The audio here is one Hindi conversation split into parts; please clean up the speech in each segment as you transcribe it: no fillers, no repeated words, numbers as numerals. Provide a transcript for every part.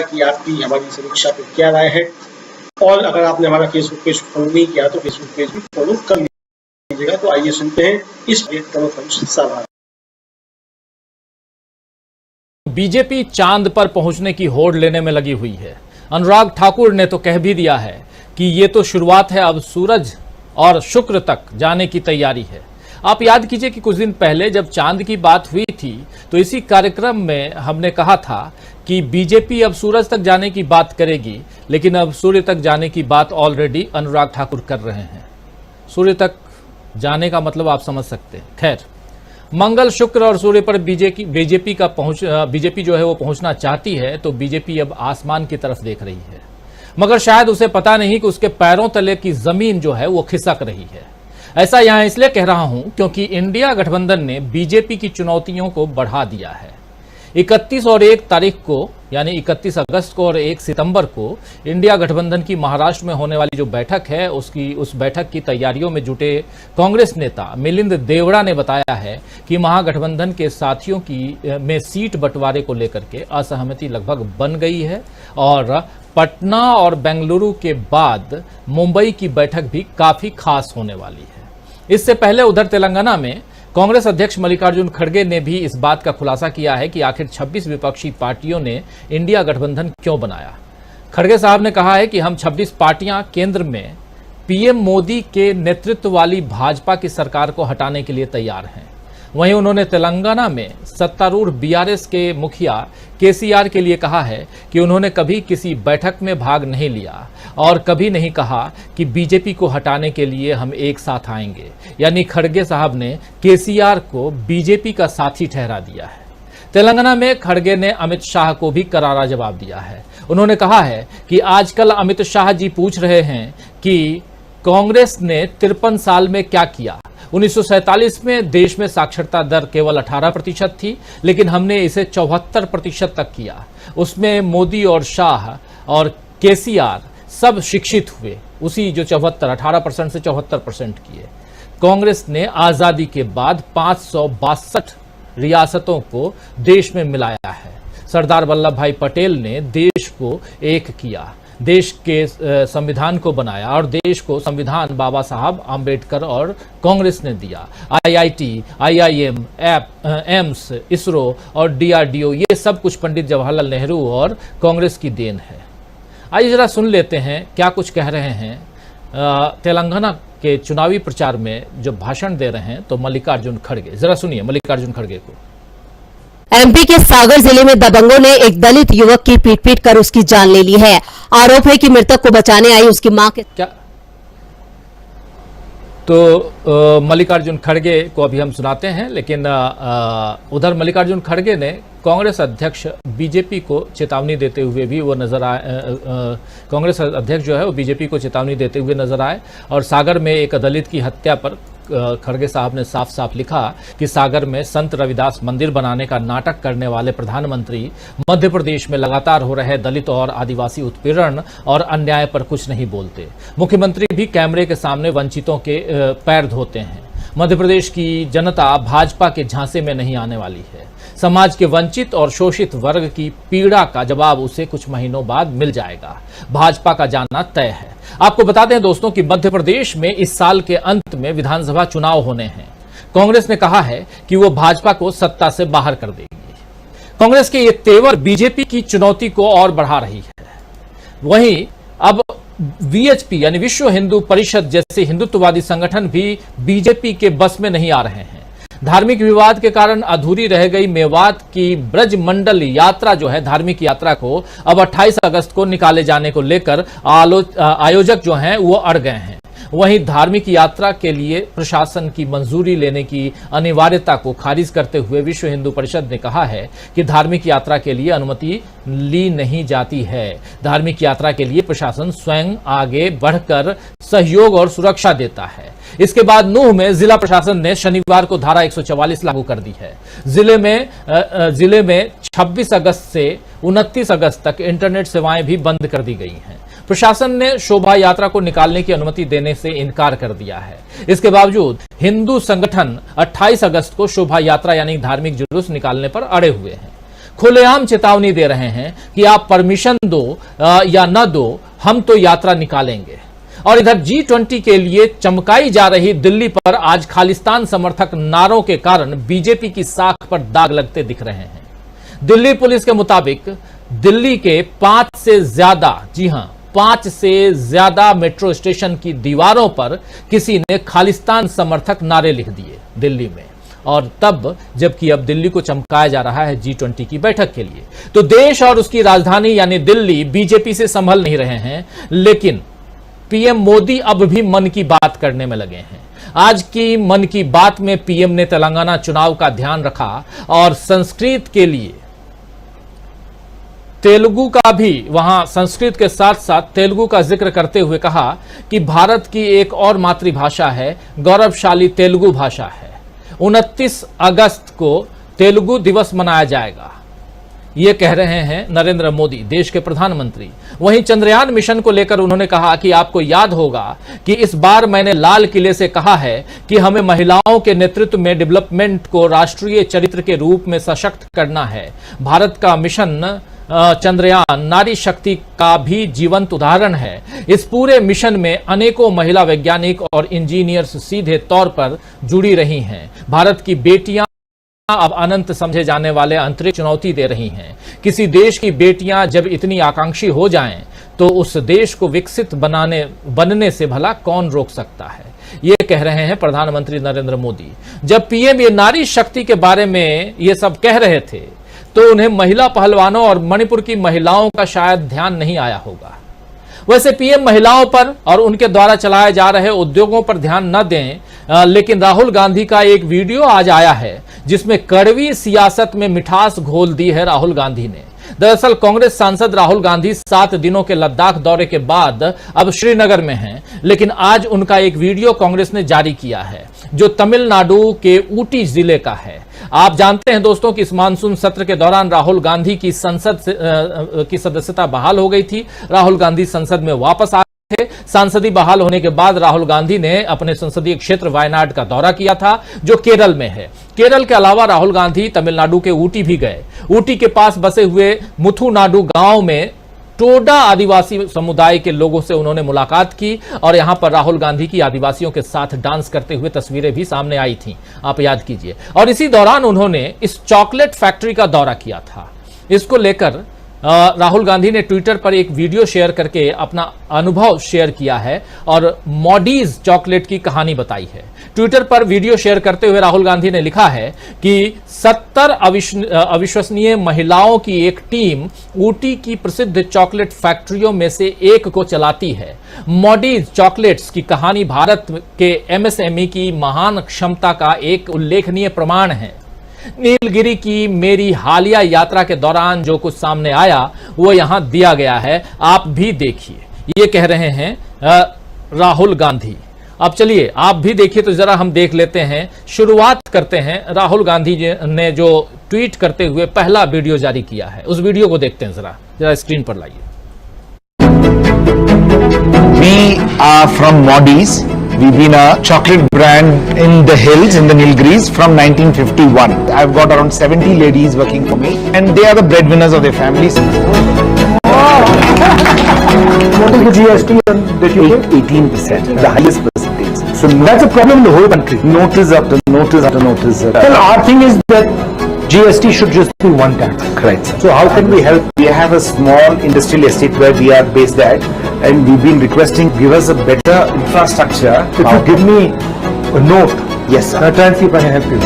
कि आपकी हमारी समीक्षा पे क्या राय है। और अगर आपने हमारा फेसबुक पेज फॉलो नहीं किया तो फेसबुक पेज भी फॉलो कर लीजिएगा। तो आइए सुनते हैं इस प्रमुख सवाल। बीजेपी चांद पर पहुंचने की होड़ लेने में लगी हुई है। अनुराग ठाकुर ने तो कह भी दिया है कि ये तो शुरुआत है, अब सूरज और शुक्र तक जाने की तैयारी है। आप याद कीजिए कि कुछ दिन पहले जब चांद की बात हुई थी तो इसी कार्यक्रम में हमने कहा था कि बीजेपी अब सूरज तक जाने की बात करेगी, लेकिन अब सूर्य तक जाने की बात ऑलरेडी अनुराग ठाकुर कर रहे हैं। सूर्य तक जाने का मतलब आप समझ सकते हैं। खैर, मंगल, शुक्र और सूर्य पर बीजेपी जो है वो पहुंचना चाहती है, तो बीजेपी अब आसमान की तरफ देख रही है, मगर शायद उसे पता नहीं कि उसके पैरों तले की जमीन जो है वो खिसक रही है। ऐसा यहां इसलिए कह रहा हूं क्योंकि इंडिया गठबंधन ने बीजेपी की चुनौतियों को बढ़ा दिया है। 31 और 1 तारीख को, यानी 31 अगस्त को और 1 सितंबर को इंडिया गठबंधन की महाराष्ट्र में होने वाली जो बैठक है उस बैठक की तैयारियों में जुटे कांग्रेस नेता मिलिंद देवड़ा ने बताया है कि महागठबंधन के साथियों में सीट बंटवारे को लेकर के असहमति लगभग बन गई है और पटना और बेंगलुरु के बाद मुंबई की बैठक भी काफी खास होने वाली है। इससे पहले उधर तेलंगाना में कांग्रेस अध्यक्ष मल्लिकार्जुन खड़गे ने भी इस बात का खुलासा किया है कि आखिर 26 विपक्षी पार्टियों ने इंडिया गठबंधन क्यों बनाया। खड़गे साहब ने कहा है कि हम 26 पार्टियां केंद्र में पीएम मोदी के नेतृत्व वाली भाजपा की सरकार को हटाने के लिए तैयार हैं। वहीं उन्होंने तेलंगाना में सत्तारूढ़ बीआरएस के मुखिया केसीआर के लिए कहा है कि उन्होंने कभी किसी बैठक में भाग नहीं लिया और कभी नहीं कहा कि बीजेपी को हटाने के लिए हम एक साथ आएंगे। यानी खड़गे साहब ने केसीआर को बीजेपी का साथी ठहरा दिया है। तेलंगाना में खड़गे ने अमित शाह को भी करारा जवाब दिया है। उन्होंने कहा है कि आजकल अमित शाह जी पूछ रहे हैं कि कांग्रेस ने 53 साल में क्या किया। 1947 में देश में साक्षरता दर केवल 18% थी, लेकिन हमने इसे 74% तक किया। उसमें मोदी और शाह और केसीआर सब शिक्षित हुए, उसी जो 18% से 74% किए। कांग्रेस ने आजादी के बाद 562 रियासतों को देश में मिलाया है। सरदार वल्लभ भाई पटेल ने देश को एक किया, देश के संविधान को बनाया और देश को संविधान बाबा साहब आम्बेडकर और कांग्रेस ने दिया। आईआईटी, आईआईएम, एम्स, इसरो और डीआरडीओ, ये सब कुछ पंडित जवाहरलाल नेहरू और कांग्रेस की देन है। आइए जरा सुन लेते हैं क्या कुछ कह रहे हैं तेलंगाना के चुनावी प्रचार में जो भाषण दे रहे हैं तो मल्लिकार्जुन खड़गे। जरा सुनिए मल्लिकार्जुन खड़गे को। एमपी के सागर जिले में दबंगों ने एक दलित युवक की पीट कर उसकी जान ले ली है। आरोप है कि मृतक को बचाने आई उसकी मां के क्या तो मल्लिकार्जुन खड़गे को अभी हम सुनाते हैं, लेकिन उधर मल्लिकार्जुन खड़गे ने कांग्रेस अध्यक्ष बीजेपी को चेतावनी देते हुए भी वो नजर आए। कांग्रेस अध्यक्ष जो है वो बीजेपी को चेतावनी देते हुए नजर आए और सागर में एक दलित की हत्या पर खड़गे साहब ने साफ साफ लिखा कि सागर में संत रविदास मंदिर बनाने का नाटक करने वाले प्रधानमंत्री मध्य प्रदेश में लगातार हो रहे दलित और आदिवासी उत्पीड़न और अन्याय पर कुछ नहीं बोलते। मुख्यमंत्री भी कैमरे के सामने वंचितों के पैर धोते हैं। मध्य प्रदेश की जनता भाजपा के झांसे में नहीं आने वाली है। समाज के वंचित और शोषित वर्ग की पीड़ा का जवाब उसे कुछ महीनों बाद मिल जाएगा। भाजपा का जाना तय है। आपको बता दें दोस्तों कि मध्य प्रदेश में इस साल के अंत में विधानसभा चुनाव होने हैं। कांग्रेस ने कहा है कि वो भाजपा को सत्ता से बाहर कर देगी। कांग्रेस के ये तेवर बीजेपी की चुनौती को और बढ़ा रही है। वहीं अब वीएचपी यानी विश्व हिंदू परिषद जैसे हिंदुत्ववादी संगठन भी बीजेपी के बस में नहीं आ रहे हैं। धार्मिक विवाद के कारण अधूरी रह गई मेवात की ब्रज मंडल यात्रा जो है, धार्मिक यात्रा को अब 28 अगस्त को निकाले जाने को लेकर आयोजक जो हैं वो अड़ गए हैं। वहीं धार्मिक यात्रा के लिए प्रशासन की मंजूरी लेने की अनिवार्यता को खारिज करते हुए विश्व हिंदू परिषद ने कहा है कि धार्मिक यात्रा के लिए अनुमति ली नहीं जाती है। धार्मिक यात्रा के लिए प्रशासन स्वयं आगे बढ़कर सहयोग और सुरक्षा देता है। इसके बाद नूह में जिला प्रशासन ने शनिवार को धारा 144 लागू कर दी है। जिले में 26 अगस्त से 29 अगस्त तक इंटरनेट सेवाएं भी बंद कर दी गई हैं। प्रशासन ने शोभा यात्रा को निकालने की अनुमति देने से इनकार कर दिया है। इसके बावजूद हिंदू संगठन 28 अगस्त को शोभा यात्रा यानी धार्मिक जुलूस निकालने पर अड़े हुए हैं। खुलेआम चेतावनी दे रहे हैं कि आप परमिशन दो या न दो, हम तो यात्रा निकालेंगे। और इधर G20 के लिए चमकाई जा रही दिल्ली पर आज खालिस्तान समर्थक नारों के कारण बीजेपी की साख पर दाग लगते दिख रहे हैं। दिल्ली पुलिस के मुताबिक दिल्ली के 5 से ज्यादा, जी हां, 5 से ज्यादा मेट्रो स्टेशन की दीवारों पर किसी ने खालिस्तान समर्थक नारे लिख दिए दिल्ली में। और तब जबकि अब दिल्ली को चमकाया जा रहा है G20 की बैठक के लिए, तो देश और उसकी राजधानी यानी दिल्ली बीजेपी से संभल नहीं रहे हैं। लेकिन पीएम मोदी अब भी मन की बात करने में लगे हैं। आज की मन की बात में पीएम ने तेलंगाना चुनाव का ध्यान रखा और संस्कृत के लिए तेलुगु का भी, वहां संस्कृत के साथ साथ तेलुगु का जिक्र करते हुए कहा कि भारत की एक और मातृभाषा है, गौरवशाली तेलुगु भाषा है। 29 अगस्त को तेलुगु दिवस मनाया जाएगा, ये कह रहे हैं नरेंद्र मोदी, देश के प्रधानमंत्री। वहीं चंद्रयान मिशन को लेकर उन्होंने कहा कि आपको याद होगा कि इस बार मैंने लाल किले से कहा है कि हमें महिलाओं के नेतृत्व में डेवलपमेंट को राष्ट्रीय चरित्र के रूप में सशक्त करना है। भारत का मिशन चंद्रयान नारी शक्ति का भी जीवंत उदाहरण है। इस पूरे मिशन में अनेकों महिला वैज्ञानिक और इंजीनियर्स सीधे तौर पर जुड़ी रही हैं। भारत की बेटियां अब अनंत समझे जाने वाले अंतरिक्ष चुनौती दे रही हैं। किसी देश की बेटियां जब इतनी आकांक्षी हो जाएं, तो उस देश को विकसित बनने से भला कौन रोक सकता है, ये कह रहे हैं प्रधानमंत्री नरेंद्र मोदी। जब पीएम ये नारी शक्ति के बारे में ये सब कह रहे थे, तो उन्हें महिला पहलवानों और मणिपुर की महिलाओं का शायद ध्यान नहीं आया होगा। वैसे पीएम महिलाओं पर और उनके द्वारा चलाए जा रहे उद्योगों पर ध्यान न दें, लेकिन राहुल गांधी का एक वीडियो आज आया है जिसमें कड़वी सियासत में मिठास घोल दी है राहुल गांधी ने। दरअसल कांग्रेस सांसद राहुल गांधी 7 दिनों के लद्दाख दौरे के बाद अब श्रीनगर में हैं, लेकिन आज उनका एक वीडियो कांग्रेस ने जारी किया है जो तमिलनाडु के ऊटी जिले का है। आप जानते हैं दोस्तों कि इस मानसून सत्र के दौरान राहुल गांधी की संसद की सदस्यता बहाल हो गई थी। राहुल गांधी संसद में वापस आ थे। सांसदी बहाल होने के बाद राहुल गांधी ने अपने संसदीय क्षेत्र वायनाड का दौरा किया था, जो केरल में है। केरल के अलावा राहुल गांधी तमिलनाडु के ऊटी भी गए। ऊटी के पास बसे हुए मुथुनाडु गांव में टोडा आदिवासी समुदाय के लोगों से उन्होंने मुलाकात की और यहां पर राहुल गांधी की आदिवासियों के साथ डांस करते हुए तस्वीरें भी सामने आई थीं, आप याद कीजिए। और इसी दौरान उन्होंने इस चॉकलेट फैक्ट्री का दौरा किया था। इसको लेकर राहुल गांधी ने ट्विटर पर एक वीडियो शेयर करके अपना अनुभव शेयर किया है और मॉडीज चॉकलेट की कहानी बताई है। ट्विटर पर वीडियो शेयर करते हुए राहुल गांधी ने लिखा है कि 70 अविश्वसनीय महिलाओं की एक टीम ऊटी की प्रसिद्ध चॉकलेट फैक्ट्रियों में से एक को चलाती है। मॉडीज चॉकलेट्स की कहानी भारत के एमएसएमई की महान क्षमता का एक उल्लेखनीय प्रमाण है। नीलगिरी की मेरी हालिया यात्रा के दौरान जो कुछ सामने आया वो यहां दिया गया है, आप भी देखिए, ये कह रहे हैं राहुल गांधी। अब चलिए आप भी देखिए, तो जरा हम देख लेते हैं। शुरुआत करते हैं राहुल गांधी ने जो ट्वीट करते हुए पहला वीडियो जारी किया है, उस वीडियो को देखते हैं। जरा स्क्रीन पर लाइए। We are from Modi's. We've been a chocolate brand in the hills, in the Nilgiris from 1951. I've got around 70 ladies working for me and they are the breadwinners of their families. What is the GST that you pay? 18%, the highest percentage. So that's a problem in the whole country. Notice after notice after notice. Well, our thing is that GST should just be one tax. Correct, sir. So how can we help? We have a small industrial estate where we are based at and we've been requesting give us a better infrastructure. If you give me a note, Yes, sir. I'll try and see if I can help you.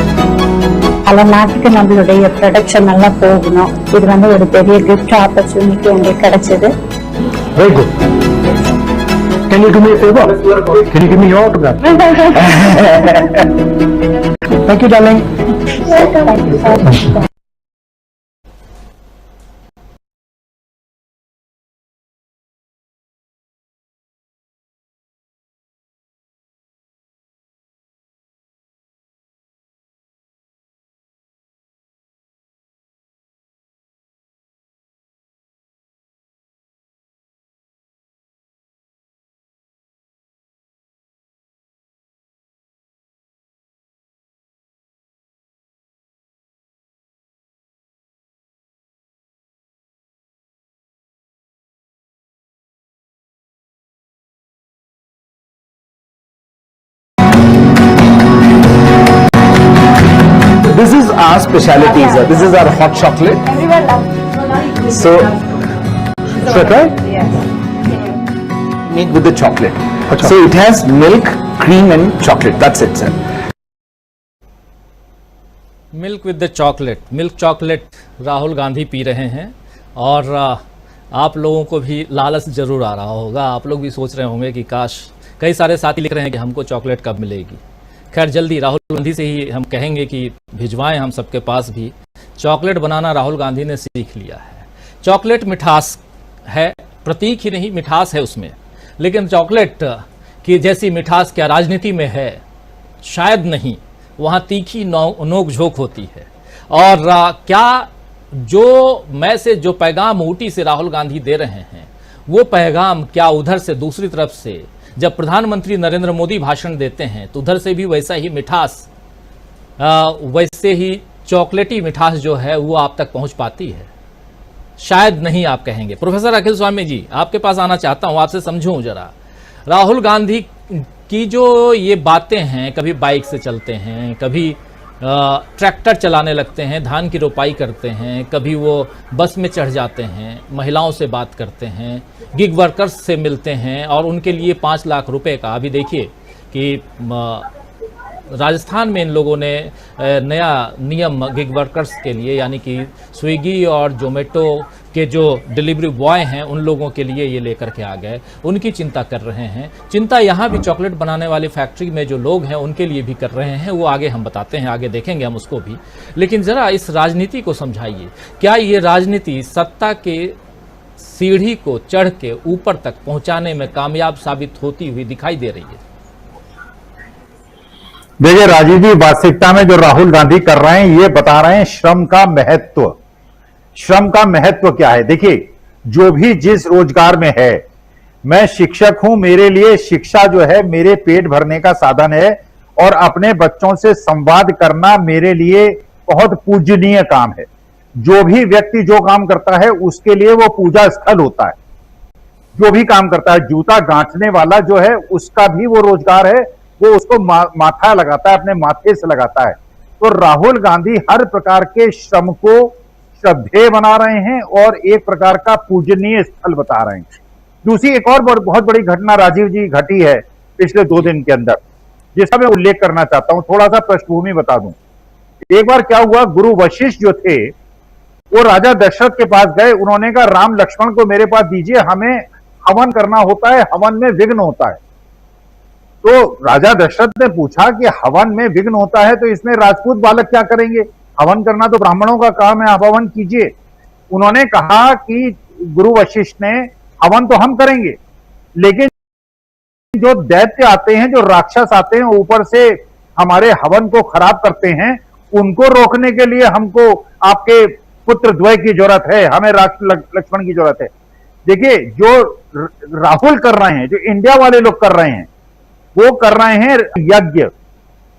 பல நாட்டுக்கு நம்மளுடைய ப்ரொடக்ஷன் நல்லா போகணும். இது வந்து ஒரு பெரிய கிஃப்ட் ஆப்பர்ச்சுனிட்டி எங்களுக்கு கிடைச்சது. Very good. Can you do me a favor? Can you give me your autograph? Thank you, darling. Thank you, sir. specialities. This is our hot chocolate. So, Should I try? made with the chocolate. Achha. So it has milk, cream and chocolate. That's it, sir. Milk with the chocolate, milk chocolate Rahul Gandhi P रहे हैं और आप लोगों को भी लालच जरूर आ रहा होगा। आप लोग भी सोच रहे होंगे कि काश, कई सारे साथी लिख रहे हैं कि हमको चॉकलेट कब मिलेगी। खैर जल्दी राहुल गांधी से ही हम कहेंगे कि भिजवाएं हम सबके पास भी। चॉकलेट बनाना राहुल गांधी ने सीख लिया है। चॉकलेट मिठास है, प्रतीक ही नहीं मिठास है उसमें, लेकिन चॉकलेट की जैसी मिठास क्या राजनीति में है? शायद नहीं। वहाँ तीखी नोक झोंक होती है। और क्या जो मैं से जो पैगाम ऊटी से राहुल गांधी दे रहे हैं, वो पैगाम क्या उधर से दूसरी तरफ से जब प्रधानमंत्री नरेंद्र मोदी भाषण देते हैं तो उधर से भी वैसा ही मिठास, वैसे ही चॉकलेटी मिठास जो है वो आप तक पहुंच पाती है? शायद नहीं, आप कहेंगे। प्रोफेसर अखिल स्वामी जी, आपके पास आना चाहता हूं, आपसे समझूं जरा। राहुल गांधी की जो ये बातें हैं, कभी बाइक से चलते हैं, कभी ट्रैक्टर चलाने लगते हैं, धान की रोपाई करते हैं, कभी वो बस में चढ़ जाते हैं, महिलाओं से बात करते हैं, गिग वर्कर्स से मिलते हैं और उनके लिए 5 लाख रुपए का, अभी देखिए कि राजस्थान में इन लोगों ने नया नियम गिग वर्कर्स के लिए, यानी कि स्विगी और जोमेटो के जो डिलीवरी बॉय हैं उन लोगों के लिए ये लेकर के आ गए। उनकी चिंता कर रहे हैं। चिंता यहाँ भी चॉकलेट बनाने वाली फैक्ट्री में जो लोग हैं उनके लिए भी कर रहे हैं। वो आगे हम बताते हैं, आगे देखेंगे हम उसको भी। लेकिन ज़रा इस राजनीति को समझाइए, क्या ये राजनीति सत्ता के सीढ़ी को चढ़ के ऊपर तक पहुँचाने में कामयाब साबित होती हुई दिखाई दे रही है? देखिए, राजनीति वास्तविकता में जो राहुल गांधी कर रहे हैं, ये बता रहे हैं श्रम का महत्व। श्रम का महत्व क्या है? देखिए, जो भी जिस रोजगार में है, मैं शिक्षक हूं, मेरे लिए शिक्षा जो है मेरे पेट भरने का साधन है और अपने बच्चों से संवाद करना मेरे लिए बहुत पूजनीय काम है। जो भी व्यक्ति जो काम करता है उसके लिए वो पूजा स्थल होता है। जो भी काम करता है, जूता गांठने वाला जो है उसका भी वो रोजगार है, वो उसको माथा लगाता है, अपने माथे से लगाता है। तो राहुल गांधी हर प्रकार के श्रम को श्रद्धेय बना रहे हैं और एक प्रकार का पूजनीय स्थल बता रहे हैं। दूसरी एक और बहुत बड़ी घटना राजीव जी घटी है पिछले 2 दिन के अंदर, जिसका मैं उल्लेख करना चाहता हूं। थोड़ा सा पृष्ठभूमि बता दूं। एक बार क्या हुआ, गुरु वशिष्ठ जो थे वो राजा दशरथ के पास गए। उन्होंने कहा, राम लक्ष्मण को मेरे पास दीजिए, हमें हवन करना होता है, हवन में विघ्न होता है। तो राजा दशरथ ने पूछा कि हवन में विघ्न होता है तो इसमें राजपूत बालक क्या करेंगे? हवन करना तो ब्राह्मणों का काम है, आप हवन कीजिए। उन्होंने कहा कि गुरु वशिष्ठ ने, हवन तो हम करेंगे, लेकिन जो दैत्य आते हैं, जो राक्षस आते हैं, ऊपर से हमारे हवन को खराब करते हैं, उनको रोकने के लिए हमको आपके पुत्र द्वय की जरूरत है, हमें लक्ष्मण की जरूरत है। देखिए, जो राहुल कर रहे हैं, जो इंडिया वाले लोग कर रहे हैं, वो कर रहे हैं यज्ञ।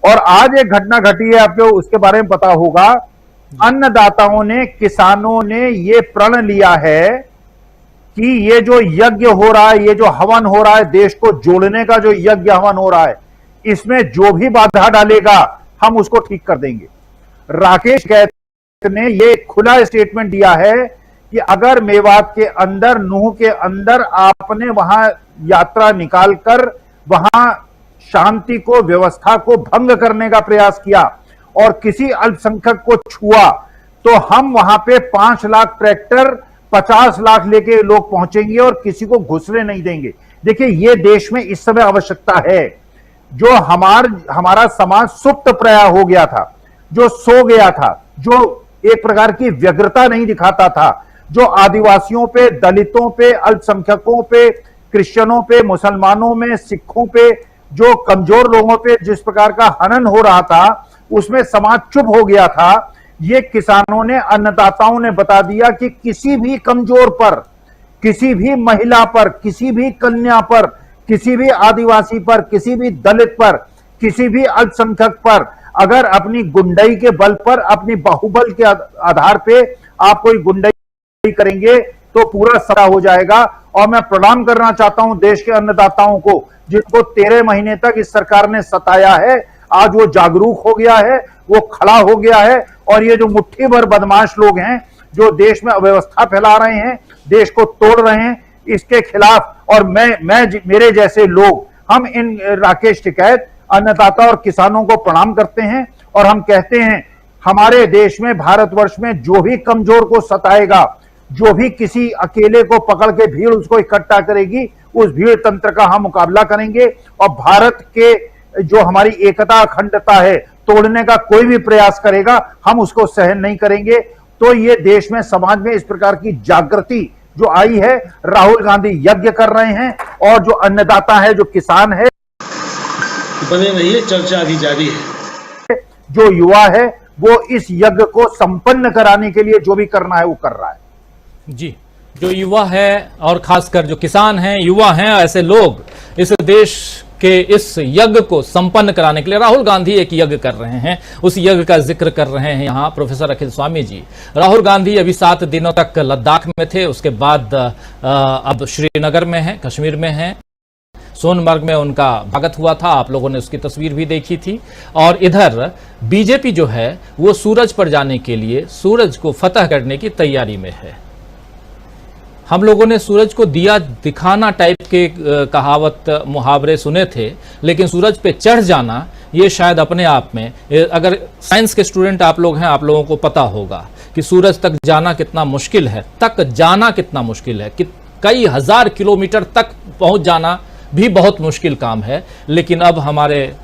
और आज एक घटना घटी है, आपको उसके बारे में पता होगा। अन्नदाताओं ने, किसानों ने ये प्रण लिया है कि ये जो यज्ञ हो रहा है, ये जो हवन हो रहा है, देश को जोड़ने का जो यज्ञ हवन हो रहा है, इसमें जो भी बाधा डालेगा हम उसको ठीक कर देंगे। राकेश कैथ ने ये खुला स्टेटमेंट दिया है कि अगर मेवात के अंदर, नूह के अंदर आपने वहां यात्रा निकालकर वहां शांति को, व्यवस्था को भंग करने का प्रयास किया और किसी अल्पसंख्यक को छुआ, तो हम वहां पे 5 लाख ट्रैक्टर, 50 लाख लेके लोग पहुंचेंगे और किसी को घुसने नहीं देंगे। देखिए, ये देश में इस समय आवश्यकता है। जो हमारा समाज सुप्त प्राय हो गया था, जो सो गया था, जो एक प्रकार की व्यग्रता नहीं दिखाता था, जो आदिवासियों पे, दलितों पे, अल्पसंख्यकों पे, क्रिश्चियनों पे, मुसलमानों में, सिखों पे, जो कमजोर लोगों पे जिस प्रकार का हनन हो रहा था, उसमें समाज चुप हो गया था। ये किसानों ने, अन्नदाताओं ने बता दिया कि किसी भी कमजोर पर, किसी भी महिला पर, किसी भी कन्या पर, किसी भी आदिवासी पर, किसी भी दलित पर, किसी भी अल्पसंख्यक पर अगर अपनी गुंडाई के बल पर, अपनी बाहुबल के आधार पे आप कोई गुंडाई करेंगे तो पूरा सड़ा हो जाएगा। और मैं प्रणाम करना चाहता हूं देश के अन्नदाताओं को, जिनको 13 महीने तक इस सरकार ने सताया है। आज वो जागरूक हो गया है, वो खड़ा हो गया है और ये जो मुट्ठी भर बदमाश लोग हैं जो देश में अव्यवस्था फैला रहे हैं, देश को तोड़ रहे हैं, इसके खिलाफ और मेरे जैसे लोग हम इन राकेश टिकैत, अन्नदाता और किसानों को प्रणाम करते हैं और हम कहते हैं हमारे देश में, भारतवर्ष में जो भी कमजोर को सताएगा, जो भी किसी अकेले को पकड़ के भीड़ उसको इकट्ठा करेगी, उस भीड़ तंत्र का हम मुकाबला करेंगे और भारत के जो हमारी एकता अखंडता है तोड़ने का कोई भी प्रयास करेगा हम उसको सहन नहीं करेंगे। तो ये देश में, समाज में इस प्रकार की जागृति जो आई है, राहुल गांधी यज्ञ कर रहे हैं और जो अन्नदाता है, जो किसान है, बने रहिए, चर्चा अभी जारी है। जो युवा है वो इस यज्ञ को संपन्न कराने के लिए जो भी करना है वो कर रहा है। जी, जो युवा है और खासकर जो किसान हैं, युवा हैं, ऐसे लोग इस देश के इस यज्ञ को संपन्न कराने के लिए राहुल गांधी एक यज्ञ कर रहे हैं, उस यज्ञ का जिक्र कर रहे हैं यहाँ प्रोफेसर अखिल स्वामी जी। राहुल गांधी अभी 7 दिनों तक लद्दाख में थे, उसके बाद अब श्रीनगर में हैं, कश्मीर में हैं, सोनमर्ग में उनका स्वागत हुआ था, आप लोगों ने उसकी तस्वीर भी देखी थी। और इधर बीजेपी जो है वो सूरज पर जाने के लिए, सूरज को फतह करने की तैयारी में है। हम लोगों ने सूरज को दिया दिखाना टाइप के कहावत मुहावरे सुने थे, लेकिन सूरज पे चढ़ जाना ये शायद अपने आप में, अगर साइंस के स्टूडेंट आप लोग हैं, आप लोगों को पता होगा कि सूरज तक जाना कितना मुश्किल है, कि कई हजार किलोमीटर तक पहुंच जाना भी बहुत मुश्किल काम है। लेकिन अब हमारे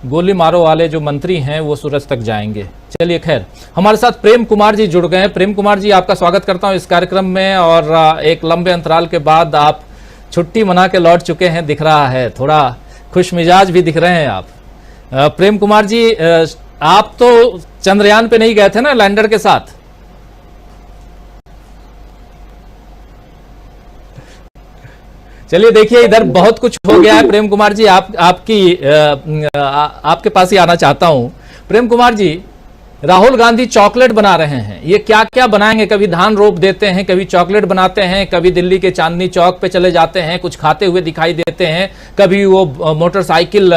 गोली मारो वाले जो मंत्री हैं वो सूरज तक जाएंगे। चलिए, खैर, हमारे साथ प्रेम कुमार जी जुड़ गए हैं। प्रेम कुमार जी, आपका स्वागत करता हूं इस कार्यक्रम में। और एक लंबे अंतराल के बाद आप छुट्टी मना के लौट चुके हैं, दिख रहा है, थोड़ा खुश मिजाज भी दिख रहे हैं आप। प्रेम कुमार जी, आप तो चंद्रयान पे नहीं गए थे ना लैंडर के साथ? चलिए, देखिए, इधर बहुत कुछ हो गया है। प्रेम कुमार जी, आपके पास ही आना चाहता हूं। प्रेम कुमार जी, राहुल गांधी चॉकलेट बना रहे हैं, ये क्या क्या बनाएंगे? कभी धान रोप देते हैं, कभी चॉकलेट बनाते हैं, कभी दिल्ली के चांदनी चौक पे चले जाते हैं, कुछ खाते हुए दिखाई देते हैं, कभी वो मोटरसाइकिल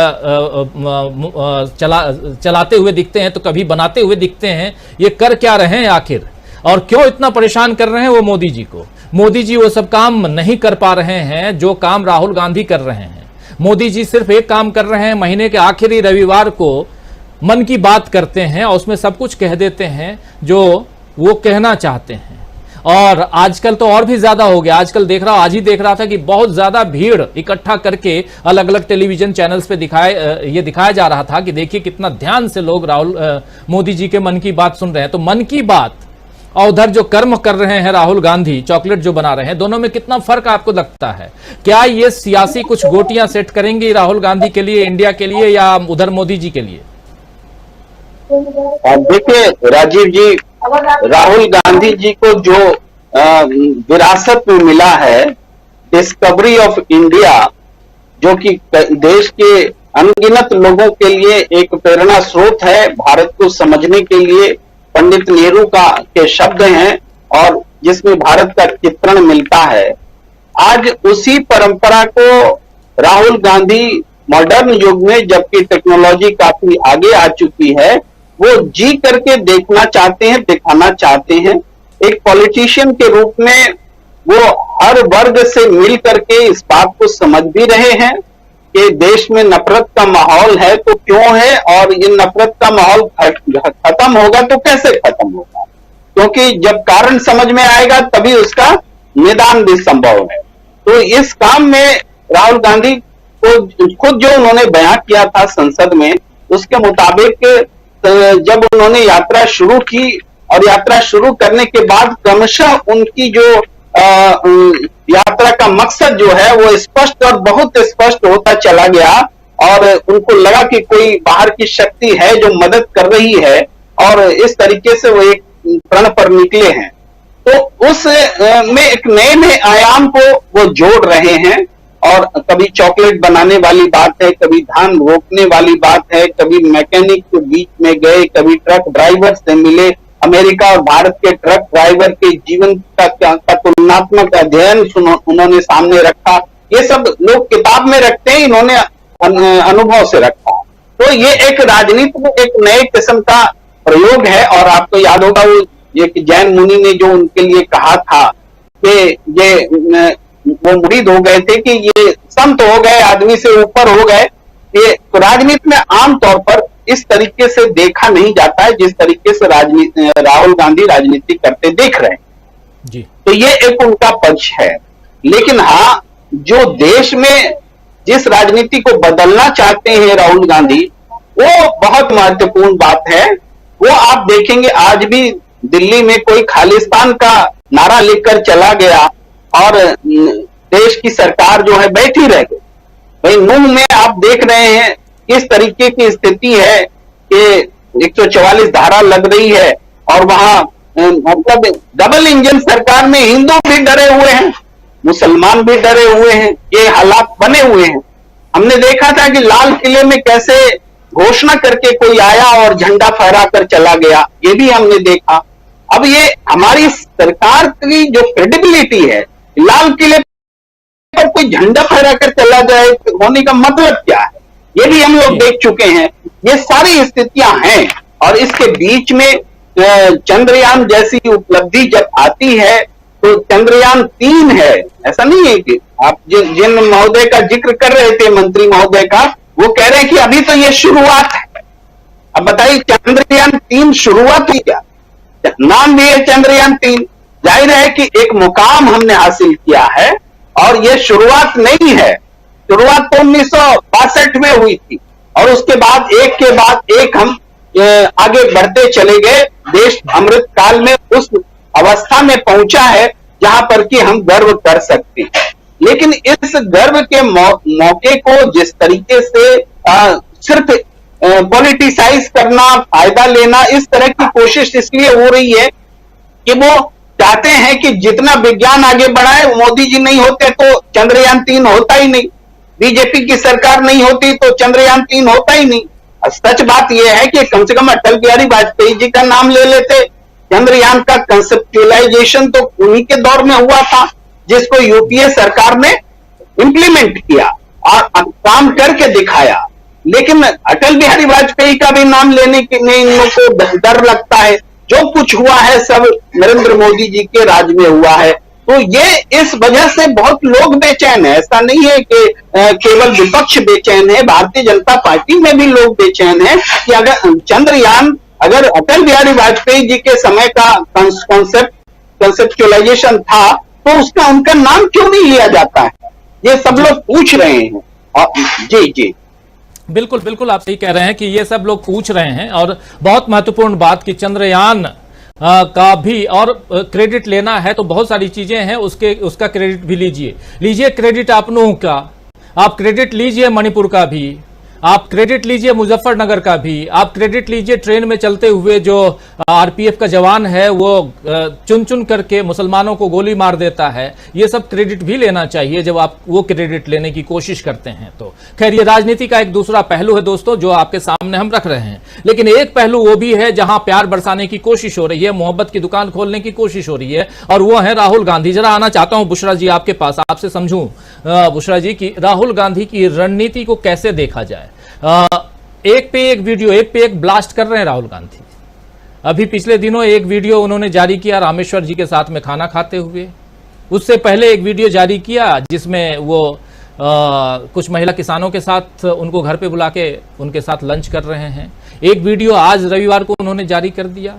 चलाते हुए दिखते हैं, तो कभी बनाते हुए दिखते हैं। ये कर क्या रहे हैं आखिर, और क्यों इतना परेशान कर रहे हैं वो मोदी जी को? मोदी जी वो सब काम नहीं कर पा रहे हैं जो काम राहुल गांधी कर रहे हैं। मोदी जी सिर्फ एक काम कर रहे हैं, महीने के आखिरी रविवार को मन की बात करते हैं और उसमें सब कुछ कह देते हैं जो वो कहना चाहते हैं। और आजकल तो और भी ज्यादा हो गया। आजकल आज ही देख रहा था कि बहुत ज्यादा भीड़ इकट्ठा करके अलग अलग टेलीविजन चैनल्स पे दिखाया जा रहा था कि देखिए कितना ध्यान से लोग मोदी जी के मन की बात सुन रहे हैं। तो मन की बात और उधर जो कर्म कर रहे हैं राहुल गांधी, चॉकलेट जो बना रहे हैं, दोनों में कितना फर्क आपको लगता है? क्या ये सियासी कुछ गोटियां सेट करेंगी राहुल गांधी के लिए, इंडिया के लिए, या उधर मोदी जी के लिए? देखिए राजीव जी, राहुल गांधी जी को जो विरासत में मिला है, डिस्कवरी ऑफ इंडिया, जो कि देश के अनगिनत लोगों के लिए एक प्रेरणा स्रोत है, भारत को समझने के लिए पंडित नेहरू के शब्द हैं और जिसमें भारत का चित्रण मिलता है। आज उसी परंपरा को राहुल गांधी मॉडर्न युग में, जबकि टेक्नोलॉजी काफी आगे आ चुकी है, वो जी करके देखना चाहते हैं, दिखाना चाहते हैं। एक पॉलिटिशियन के रूप में वो हर वर्ग से मिल करके इस बात को समझ भी रहे हैं कि देश में नफरत का माहौल है तो क्यों है, और ये नफरत का माहौल खत्म होगा तो कैसे खत्म होगा, क्योंकि जब कारण समझ में आएगा तभी उसका निदान भी संभव है। तो इस काम में राहुल गांधी को खुद जो उन्होंने बयान किया था संसद में, उसके मुताबिक जब उन्होंने यात्रा शुरू की और यात्रा शुरू करने के बाद क्रमशः उनकी जो यात्रा का मकसद जो है वो स्पष्ट और बहुत स्पष्ट होता चला गया, और उनको लगा कि कोई बाहर की शक्ति है जो मदद कर रही है, और इस तरीके से वो एक प्रण पर निकले हैं। तो उस में एक नए आयाम को वो जोड़ रहे हैं, और कभी चॉकलेट बनाने वाली बात है, कभी धान रोपने वाली बात है, कभी मैकेनिक के बीच में गए, कभी ट्रक ड्राइवर से मिले, अमेरिका और भारत के ट्रक ड्राइवर के जीवन का तुलनात्मक अध्ययन उन्होंने सामने रखा। ये सब लोग किताब में रखते हैं, इन्होंने अनुभव से रखा। तो ये एक राजनीति में एक नए किस्म का प्रयोग है। और आपको याद होगा वो एक जैन मुनि ने जो उनके लिए कहा था कि ये वो मुरीद हो गए थे कि ये संत हो गए, आदमी से ऊपर हो गए। ये तो राजनीति में आमतौर पर इस तरीके से देखा नहीं जाता है जिस तरीके से राहुल गांधी राजनीति करते देख रहे हैं जी। तो ये एक उनका पक्ष है। लेकिन हाँ, जो देश में जिस राजनीति को बदलना चाहते हैं राहुल गांधी, वो बहुत महत्वपूर्ण बात है। वो आप देखेंगे आज भी दिल्ली में कोई खालिस्तान का नारा लेकर चला गया और देश की सरकार जो है बैठी रह गई। भाई नूह में आप देख रहे हैं किस तरीके की स्थिति है कि 144 धारा लग रही है और वहां मतलब डबल इंजन सरकार में हिंदू भी डरे हुए हैं, मुसलमान भी डरे हुए हैं, ये हालात बने हुए हैं। हमने देखा था कि लाल किले में कैसे घोषणा करके कोई आया और झंडा फहरा कर चला गया, ये भी हमने देखा। अब ये हमारी सरकार की जो क्रेडिबिलिटी है, लाल किले पर कोई झंडा फहरा कर चला जाए होने का मतलब क्या है, ये भी हम लोग देख चुके हैं। ये सारी स्थितियां हैं और इसके बीच में चंद्रयान जैसी उपलब्धि जब आती है तो चंद्रयान 3 है, ऐसा नहीं है कि आप जिन महोदय का जिक्र कर रहे थे, मंत्री महोदय का, वो कह रहे हैं कि अभी तो ये शुरुआत है। अब बताइए चंद्रयान 3 शुरुआत हुई क्या? नाम भी है चंद्रयान 3, जाहिर है कि एक मुकाम हमने हासिल किया है और ये शुरुआत नहीं है। शुरुआत तो 1962 में हुई थी और उसके बाद एक के बाद एक हम आगे बढ़ते चले गए। देश अमृत काल में उस अवस्था में पहुंचा है जहां पर कि हम गर्व कर सकते हैं। लेकिन इस गर्व के मौके को जिस तरीके से सिर्फ पॉलिटिसाइज करना, फायदा लेना, इस तरह की कोशिश इसलिए हो रही है कि वो चाहते हैं कि जितना विज्ञान आगे बढ़ाए, मोदी जी नहीं होते तो चंद्रयान 3 होता ही नहीं, बीजेपी की सरकार नहीं होती तो चंद्रयान 3 होता ही नहीं। सच बात यह है कि कम से कम अटल बिहारी वाजपेयी जी का नाम ले लेते। चंद्रयान का कंसेप्चुअलाइजेशन तो उन्हीं के दौर में हुआ था जिसको यूपीए सरकार ने इंप्लीमेंट किया और काम करके दिखाया। लेकिन अटल बिहारी वाजपेयी का भी नाम लेने के लिए इन लोगों को डर लगता है। जो कुछ हुआ है सब नरेंद्र मोदी जी के राज में हुआ है, तो ये इस वजह से बहुत लोग बेचैन है। ऐसा नहीं है कि केवल विपक्ष बेचैन है, भारतीय जनता पार्टी में भी लोग बेचैन है कि अगर चंद्रयान अगर अटल बिहारी वाजपेयी जी के समय का कंसेप्चुअलाइजेशन था तो उसका उनका नाम क्यों नहीं लिया जाता है, ये सब लोग पूछ रहे हैं। और जी बिल्कुल बिल्कुल आप सही कह रहे हैं कि ये सब लोग पूछ रहे हैं। और बहुत महत्वपूर्ण बात कि चंद्रयान का भी और क्रेडिट लेना है तो बहुत सारी चीजें हैं, उसका क्रेडिट भी लीजिए क्रेडिट आप नूह का, आप क्रेडिट लीजिए मणिपुर का भी, आप क्रेडिट लीजिए मुजफ्फरनगर का भी, आप क्रेडिट लीजिए ट्रेन में चलते हुए जो आरपीएफ का जवान है वो चुन चुन करके मुसलमानों को गोली मार देता है। ये सब क्रेडिट भी लेना चाहिए जब आप वो क्रेडिट लेने की कोशिश करते हैं। तो खैर ये राजनीति का एक दूसरा पहलू है दोस्तों जो आपके सामने हम रख रहे हैं। लेकिन एक पहलू वो भी है जहां प्यार बरसाने की कोशिश हो रही है, मोहब्बत की दुकान खोलने की कोशिश हो रही है, और वो है राहुल गांधी। जरा आना चाहता हूं बुशरा जी आपके पास, आपसे समझूं बुशरा जी की राहुल गांधी की रणनीति को कैसे देखा जाए। एक पे एक वीडियो, एक पे एक ब्लास्ट कर रहे हैं राहुल गांधी। अभी पिछले दिनों एक वीडियो उन्होंने जारी किया रामेश्वर जी के साथ में खाना खाते हुए। उससे पहले एक वीडियो जारी किया जिसमें वो कुछ महिला किसानों के साथ उनको घर पे बुला के उनके साथ लंच कर रहे हैं। एक वीडियो आज रविवार को उन्होंने जारी कर दिया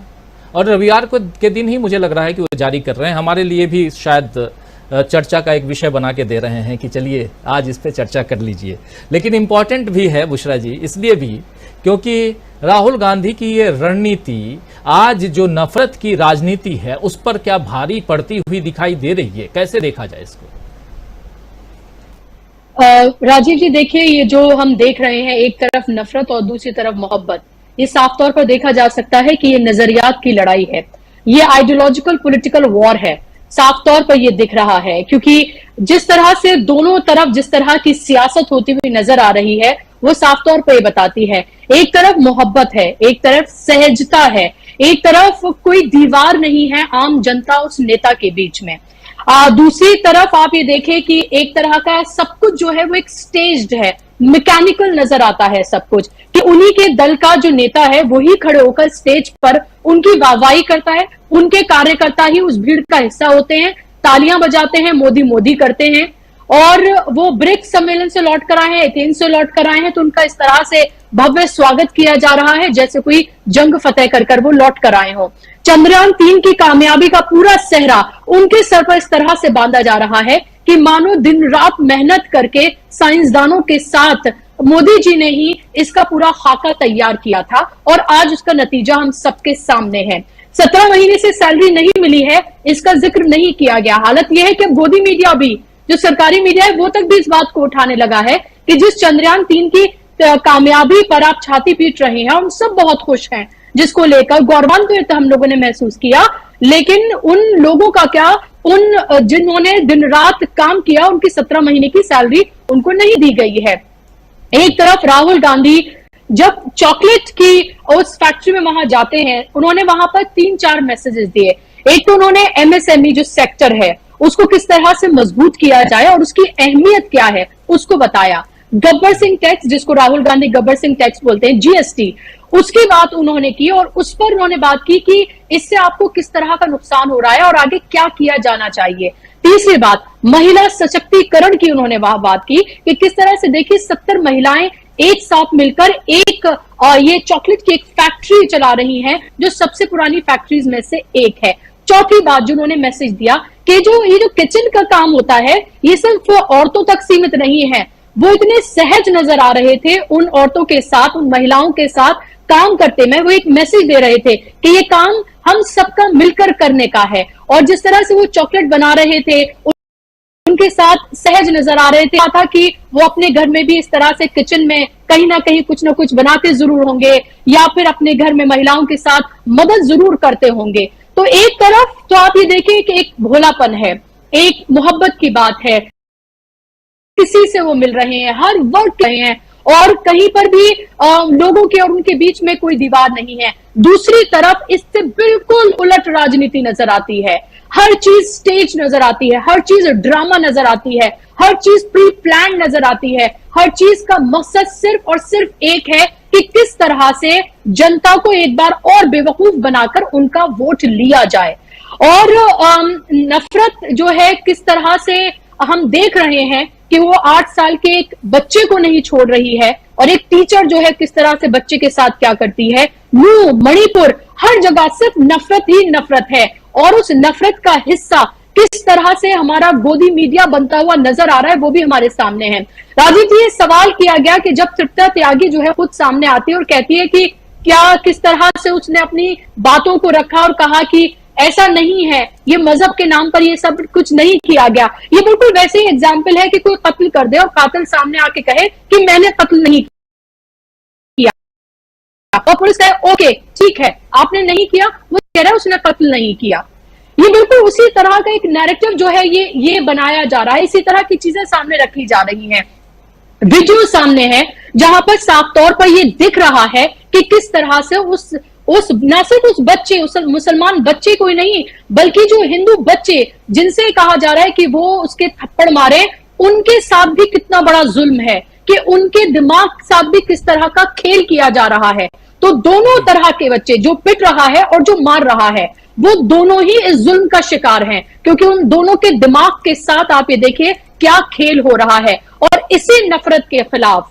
और रविवार को के दिन ही मुझे लग रहा है कि वो जारी कर रहे हैं। हमारे लिए भी शायद चर्चा का एक विषय बना के दे रहे हैं कि चलिए आज इस पे चर्चा कर लीजिए। लेकिन इम्पॉर्टेंट भी है बुशरा जी इसलिए भी क्योंकि राहुल गांधी की ये रणनीति आज जो नफरत की राजनीति है उस पर क्या भारी पड़ती हुई दिखाई दे रही है, कैसे देखा जाए इसको? राजीव जी देखिए, ये जो हम देख रहे हैं एक तरफ नफरत और दूसरी तरफ मोहब्बत, ये साफ तौर पर देखा जा सकता है कि ये नजरियात की लड़ाई है, ये आइडियोलॉजिकल पॉलिटिकल वॉर है। साफ तौर पर ये दिख रहा है क्योंकि जिस तरह से दोनों तरफ जिस तरह की सियासत होती हुई नजर आ रही है वो साफ तौर पर ये बताती है। एक तरफ मोहब्बत है, एक तरफ सहजता है, एक तरफ कोई दीवार नहीं है आम जनता उस नेता के बीच में। दूसरी तरफ आप ये देखें कि एक तरह का सब कुछ जो है वो एक स्टेज्ड है, मैकेनिकल नजर आता है सब कुछ, कि उन्हीं के दल का जो नेता है वही खड़े होकर स्टेज पर उनकी वाहवाही करता है, उनके कार्यकर्ता ही उस भीड़ का हिस्सा होते हैं, तालियां बजाते हैं, मोदी मोदी करते हैं। और वो ब्रिक्स सम्मेलन से लौट कर आए हैं, एथेंस से लौट कर आए हैं, तो उनका इस तरह से भव्य स्वागत किया जा रहा है जैसे कोई जंग फतेह कर वो लौट कर आए हो। चंद्रयान 3 की कामयाबी का पूरा सेहरा उनके सर पर इस तरह से बांधा जा रहा है कि मानो दिन रात मेहनत करके साइंसदानों के साथ मोदी जी ने ही इसका पूरा खाका तैयार किया था और आज उसका नतीजा हम सबके सामने है। 17 महीने से सैलरी नहीं मिली है, इसका जिक्र नहीं किया गया। हालत यह है कि अब गोदी मीडिया भी, जो सरकारी मीडिया है, वो तक भी इस बात को उठाने लगा है कि जिस चंद्रयान 3 की कामयाबी पर आप छाती पीट रहे हैं, हम सब बहुत खुश हैं, जिसको लेकर गौरवान्वित हम लोगों ने महसूस किया। लेकिन उन लोगों का क्या, उन जिन्होंने दिन रात काम किया, उनकी 17 महीने की सैलरी उनको नहीं दी गई है। एक तरफ राहुल गांधी जब चॉकलेट की उस फैक्ट्री में वहां जाते हैं, उन्होंने वहां पर 3-4 मैसेजेस दिए। एक तो उन्होंने एमएसएमई जो सेक्टर है उसको किस तरह से मजबूत किया जाए और उसकी अहमियत क्या है उसको बताया। गब्बर सिंह टैक्स, जिसको राहुल गांधी गब्बर सिंह टैक्स बोलते हैं, जीएसटी, उसकी बात उन्होंने की और उस पर उन्होंने बात की कि इससे आपको किस तरह का नुकसान हो रहा है और आगे क्या किया जाना चाहिए। तीसरी बात, महिला सशक्तिकरण की उन्होंने वह बात की कि किस तरह से देखिए 70 महिलाएं एक साथ मिलकर एक ये चॉकलेट की एक फैक्ट्री चला रही हैं, जो सबसे पुरानी फैक्ट्रीज में से एक है। चौथी बात जो उन्होंने मैसेज दिया कि ये जो किचन का काम होता है, ये सिर्फ औरतों तक सीमित नहीं है। वो इतने सहज नजर आ रहे थे उन औरतों के साथ, उन महिलाओं के साथ काम करते में। वो एक मैसेज दे रहे थे कि ये काम हम सबका मिलकर करने का है। और जिस तरह से वो चॉकलेट बना रहे थे, उनके साथ सहज नजर आ रहे थे, था कि वो अपने घर में भी इस तरह से किचन में कहीं ना कहीं कुछ ना कुछ बनाते जरूर होंगे या फिर अपने घर में महिलाओं के साथ मदद जरूर करते होंगे। तो एक तरफ तो आप ये देखिए कि एक भोलापन है, एक मोहब्बत की बात है, किसी से वो मिल रहे हैं, हर वर्ग रहे हैं और कहीं पर भी लोगों के और उनके बीच में कोई दीवार नहीं है। दूसरी तरफ इससे बिल्कुल उलट राजनीति नजर आती है। हर चीज स्टेज नजर आती है, हर चीज ड्रामा नजर आती है, हर चीज प्री प्लान नजर आती है। हर चीज का मकसद सिर्फ और सिर्फ एक है कि किस तरह से जनता को एक बार और बेवकूफ बनाकर उनका वोट लिया जाए। और नफरत जो है किस तरह से हम देख रहे हैं कि वो 8 साल के एक बच्चे को नहीं छोड़ रही है और एक टीचर जो है किस तरह से बच्चे के साथ क्या करती है। न्यू मणिपुर, हर जगह सिर्फ नफरत ही नफरत है और उस नफरत का हिस्सा किस तरह से हमारा गोदी मीडिया बनता हुआ नजर आ रहा है वो भी हमारे सामने है। राजीव जी, ये सवाल किया गया कि जब तृप्ता त्यागी जो है खुद सामने आती है और कहती है कि क्या किस तरह से उसने अपनी बातों को रखा और कहा कि ऐसा नहीं है, ये मजहब के नाम पर ये सब कुछ नहीं किया गया। ये बिल्कुल वैसे ही एग्जाम्पल है कि कोई कत्ल कर दे और कातिल सामने आके कहे कि मैंने कत्ल नहीं किया और पुलिस कहे ओके ठीक है आपने नहीं किया, वो कह रहा है उसने कत्ल नहीं किया। ये बिल्कुल उसी तरह का एक नैरेटिव जो है ये बनाया जा रहा है। इसी तरह की चीजें सामने रखी जा रही हैं। वीडियो सामने है जहां पर साफ तौर पर ये दिख रहा है कि किस तरह से उस न सिर्फ उस बच्चे, उस मुसलमान बच्चे को ही नहीं बल्कि जो हिंदू बच्चे जिनसे कहा जा रहा है कि वो उसके थप्पड़ मारे, उनके साथ भी कितना बड़ा जुल्म है कि उनके दिमाग के साथ भी किस तरह का खेल किया जा रहा है। तो दोनों तरह के बच्चे, जो पिट रहा है और जो मार रहा है, वो दोनों ही इस जुल्म का शिकार हैं क्योंकि उन दोनों के दिमाग के साथ आप ये देखिए क्या खेल हो रहा है। और इसी नफरत के खिलाफ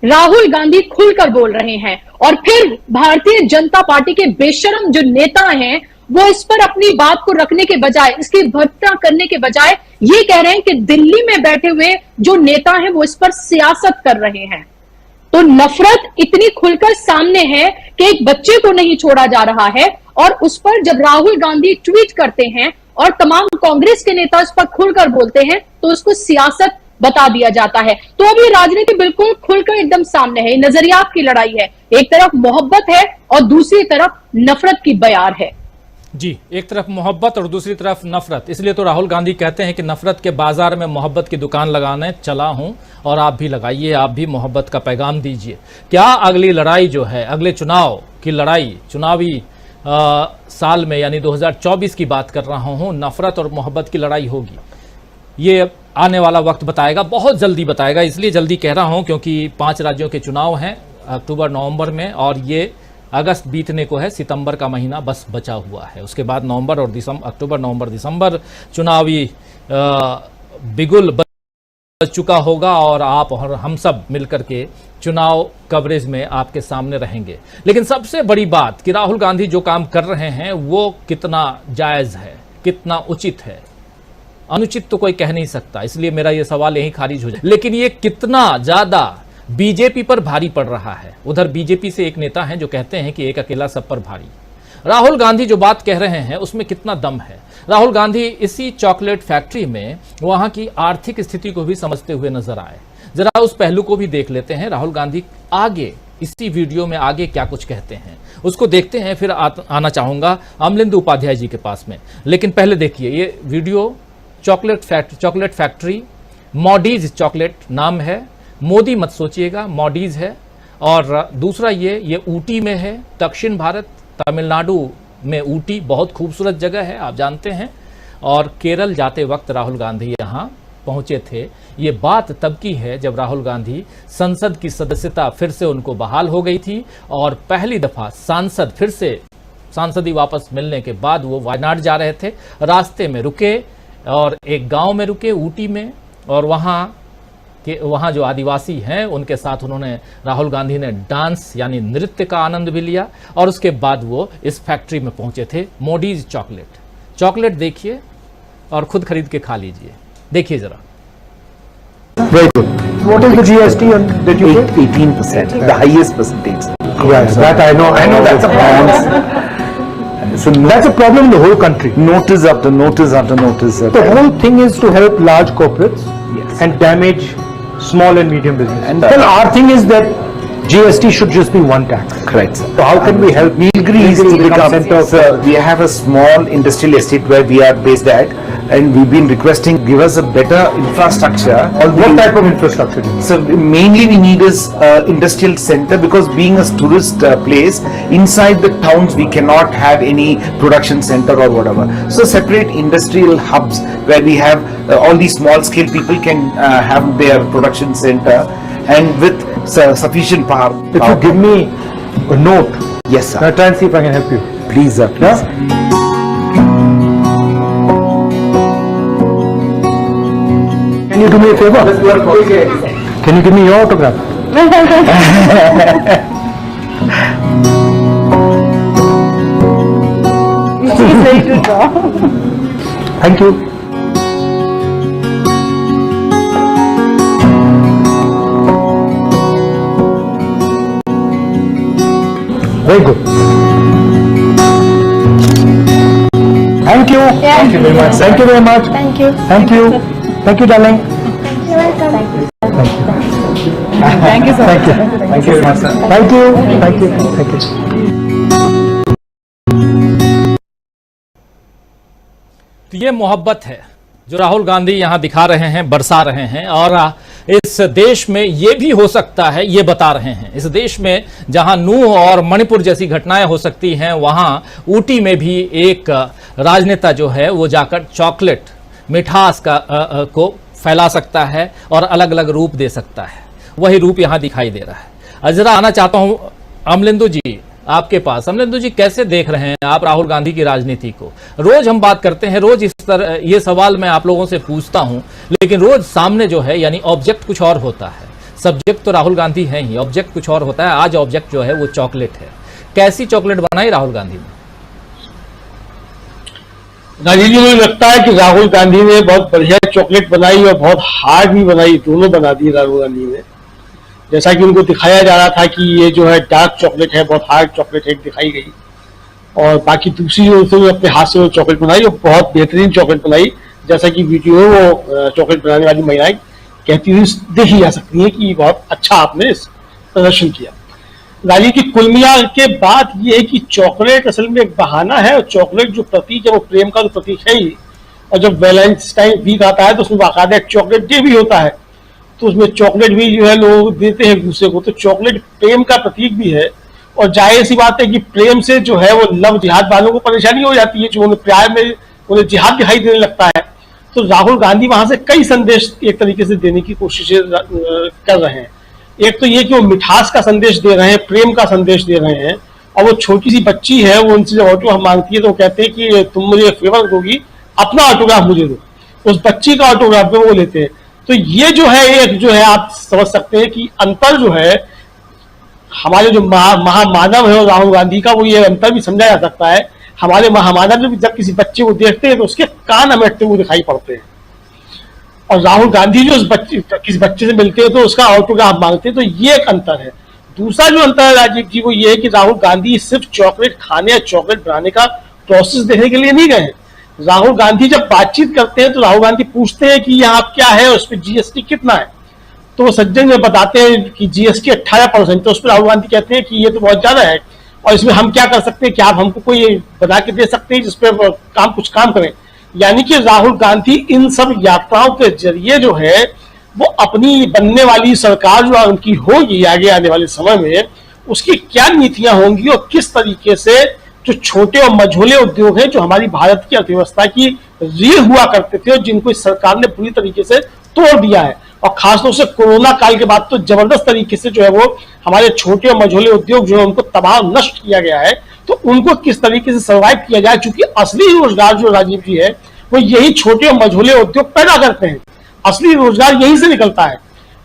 राहुल गांधी खुलकर बोल रहे हैं और फिर भारतीय जनता पार्टी के बेशरम जो नेता हैं वो इस पर अपनी बात को रखने के बजाय, इसकी भर्त्सना करने के बजाय ये कह रहे हैं कि दिल्ली में बैठे हुए जो नेता हैं वो इस पर सियासत कर रहे हैं। तो नफरत इतनी खुलकर सामने है कि एक बच्चे को नहीं छोड़ा जा रहा है और उस पर जब राहुल गांधी ट्वीट करते हैं और तमाम कांग्रेस के नेता इस पर खुलकर बोलते हैं तो उसको सियासत बता दिया जाता है। तो अब ये राजनीति बिल्कुल खुलकर एकदम सामने है। नजरियात की लड़ाई है, एक तरफ मोहब्बत है और दूसरी तरफ नफरत की बयार है। जी, एक तरफ मोहब्बत और दूसरी तरफ नफरत। इसलिए तो राहुल गांधी कहते हैं कि नफरत के बाजार में मोहब्बत की दुकान लगाने चला हूं और आप भी लगाइए, आप भी मोहब्बत का पैगाम दीजिए। क्या अगली लड़ाई जो है, अगले चुनाव की लड़ाई, चुनावी साल में यानी 2024 की बात कर रहा हूं, नफरत और मोहब्बत की लड़ाई होगी? ये आने वाला वक्त बताएगा, बहुत जल्दी बताएगा। इसलिए जल्दी कह रहा हूं क्योंकि 5 राज्यों के चुनाव हैं अक्टूबर नवंबर में, और ये अगस्त बीतने को है, सितंबर का महीना बस बचा हुआ है। उसके बाद नवंबर और अक्टूबर नवंबर दिसंबर चुनावी बिगुल बज चुका होगा और आप और हम सब मिलकर के चुनाव कवरेज में आपके सामने रहेंगे। लेकिन सबसे बड़ी बात कि राहुल गांधी जो काम कर रहे हैं वो कितना जायज है, कितना उचित है। अनुचित तो कोई कह नहीं सकता, इसलिए मेरा ये सवाल यहीं खारिज हो जाए। लेकिन ये कितना ज्यादा बीजेपी पर भारी पड़ रहा है। उधर बीजेपी से एक नेता हैं जो कहते हैं कि एक अकेला सब पर भारी। राहुल गांधी जो बात कह रहे हैं उसमें कितना दम है। राहुल गांधी इसी चॉकलेट फैक्ट्री में वहां की आर्थिक स्थिति को भी समझते हुए नजर आए। जरा उस पहलू को भी देख लेते हैं। राहुल गांधी आगे इसी वीडियो में आगे क्या कुछ कहते हैं उसको देखते हैं, फिर आना चाहूंगा अमलिंदु उपाध्याय जी के पास में। लेकिन पहले देखिए ये वीडियो चॉकलेट फैक्ट्री, मॉडीज चॉकलेट नाम है, मोदी मत सोचिएगा, मॉडीज है। और दूसरा ये ऊटी में है, दक्षिण भारत तमिलनाडु में ऊटी बहुत खूबसूरत जगह है, आप जानते हैं। और केरल जाते वक्त राहुल गांधी यहाँ पहुंचे थे। ये बात तब की है जब राहुल गांधी संसद की सदस्यता फिर से उनको बहाल हो गई थी और पहली दफा फिर से सांसदी वापस मिलने के बाद वो वायनाड जा रहे थे। रास्ते में रुके और एक गांव में रुके ऊटी में, और वहाँ जो आदिवासी हैं उनके साथ उन्होंने राहुल गांधी ने डांस यानी नृत्य का आनंद भी लिया। और उसके बाद वो इस फैक्ट्री में पहुंचे थे, मोडीज चॉकलेट देखिए और खुद खरीद के खा लीजिए। देखिए जरा। Very good. What is the GST that you pay? 18%, the highest percentage. Yes, that I know that's a problem. So that's a problem in the whole country. Notice after notice after notice. The whole thing is to help large corporates Yes. and damage small and medium business. And, well, our thing is that GST should just be one tax. Correct, sir. So how can we help Nilgiris Nilgiris to become center of sir, we have a small industrial estate where we are based at, and we've been requesting give us a better infrastructure. what type of infrastructure do you need? So mainly we need is industrial center, because being a tourist place inside the towns we cannot have any production center or whatever. So separate industrial hubs where we have all these small scale people can have their production center and with sufficient power. If you give me a note, Yes, sir. I'll try and see if I can help you. Please, sir. Please. Can you do me a favor? Can you give me your autograph? Thank you. Very good. Thank you. Thank you very much. Thank you very much. Thank you. Thank you. Thank you, darling. You're welcome. Thank you, sir. Thank you. Thank you very much, sir. Thank you. Thank you. Thank you. तो ये मोहब्बत है जो राहुल गांधी यहाँ दिखा रहे हैं, बरसा रहे हैं। और इस देश में ये भी हो सकता है, ये बता रहे हैं, इस देश में जहां नूह और मणिपुर जैसी घटनाएं हो सकती हैं, वहां ऊटी में भी एक राजनेता जो है वो जाकर चॉकलेट मिठास को फैला सकता है और अलग अलग रूप दे सकता है। वही रूप यहां दिखाई दे रहा है। जरा आना चाहता हूं अमलिंदु जी आपके पास। अमलिंदु जी, कैसे देख रहे हैं आप राहुल गांधी की राजनीति को? रोज हम बात करते हैं, रोज इस तरह ये सवाल मैं आप लोगों से पूछता हूं, लेकिन रोज सामने जो है यानी ऑब्जेक्ट कुछ और होता है। सब्जेक्ट तो राहुल गांधी है ही, ऑब्जेक्ट कुछ और होता है। आज ऑब्जेक्ट जो है वो चॉकलेट है। कैसी चॉकलेट बनाई राहुल गांधी ने? गांधी जी, मुझे लगता है कि राहुल गांधी ने बहुत बढ़िया चॉकलेट बनाई और बहुत हार्ड भी बनाई, दोनों बना दी राहुल गांधी ने। जैसा कि उनको दिखाया जा रहा था कि ये जो है डार्क चॉकलेट है, बहुत हार्ड चॉकलेट है, दिखाई गई। और बाकी दूसरी जो अपने हाथ से वो चॉकलेट बनाई, वो बहुत बेहतरीन चॉकलेट बनाई। जैसा कि वीडियो वो चॉकलेट बनाने वाली महिलाएं कहती हुई देखी जा सकती है कि बहुत अच्छा आपने प्रदर्शन किया। गांधी की कुल मिला के बात ये है कि चॉकलेट असल में एक बहाना है, और चॉकलेट जो प्रतीक है वो प्रेम का तो प्रतीक है ही। और जब वैलेंटाइन वीक आता है तो उसमें बाकायदा एक चॉकलेट डे भी होता है, तो उसमें चॉकलेट भी जो है लोग देते हैं एक दूसरे को। तो चॉकलेट प्रेम का प्रतीक भी है। और जाहिर सी बात है कि प्रेम से जो है वो लव जिहाद वालों को परेशानी हो जाती है, जो उन्हें प्यार में उन्हें जिहाद दिखाई देने लगता है। तो राहुल गांधी वहां से कई संदेश एक तरीके से देने की कोशिशें कर रहे हैं। एक तो ये कि वो मिठास का संदेश दे रहे हैं, प्रेम का संदेश दे रहे हैं, और वो छोटी सी बच्ची है, वो उनसे जब ऑटोग्राफ मांगती है तो वो कहते हैं कि तुम मुझे फेवर दोगी, अपना ऑटोग्राफ मुझे दो। उस बच्ची का ऑटोग्राफ पे वो लेते हैं। तो ये जो है एक जो है आप समझ सकते हैं कि अंतर जो है हमारे जो महामानव है और राहुल गांधी का, वो ये अंतर भी समझा जा सकता है। हमारे महामानव जब किसी बच्चे को देखते हैं तो उसके कान अमेटते हुए दिखाई पड़ते हैं, और राहुल गांधी जो किसी बच्चे से मिलते हैं तो उसका ऑटोग्राफ मांगते हैं। तो ये एक अंतर है। दूसरा जो अंतर है राजीव जी, वो ये है कि राहुल गांधी सिर्फ चॉकलेट खाने या चॉकलेट बनाने का प्रोसेस देखने के लिए नहीं गए। राहुल गांधी जब बातचीत करते हैं तो राहुल गांधी पूछते हैं कि यहाँ क्या है, उस पर जीएसटी कितना है। तो सज्जन जो बताते हैं कि जीएसटी 18%, तो उस पर राहुल गांधी कहते हैं कि ये तो बहुत ज्यादा है, और इसमें हम क्या कर सकते हैं, क्या आप हमको कोई बना के दे सकते हैं जिसपे कुछ काम करें। यानी कि राहुल गांधी इन सब यात्राओं के जरिए जो है वो अपनी बनने वाली सरकार जो उनकी होगी आगे आने वाले समय में, उसकी क्या नीतियां होंगी और किस तरीके से जो छोटे और मझोले उद्योग हैं जो हमारी भारत की अर्थव्यवस्था की रीढ़ हुआ करते थे और जिनको इस सरकार ने पूरी तरीके से तोड़ दिया है, और खासतौर से कोरोना काल के बाद तो जबरदस्त तरीके से जो है वो हमारे छोटे और मझोले उद्योग जो है उनको तबाह नष्ट किया गया है। तो उनको किस तरीके से सर्वाइव किया जाए, चूंकि असली रोजगार जो राजीव जी है वो यही छोटे और मझोले उद्योग पैदा करते हैं, असली रोजगार यहीं से निकलता है।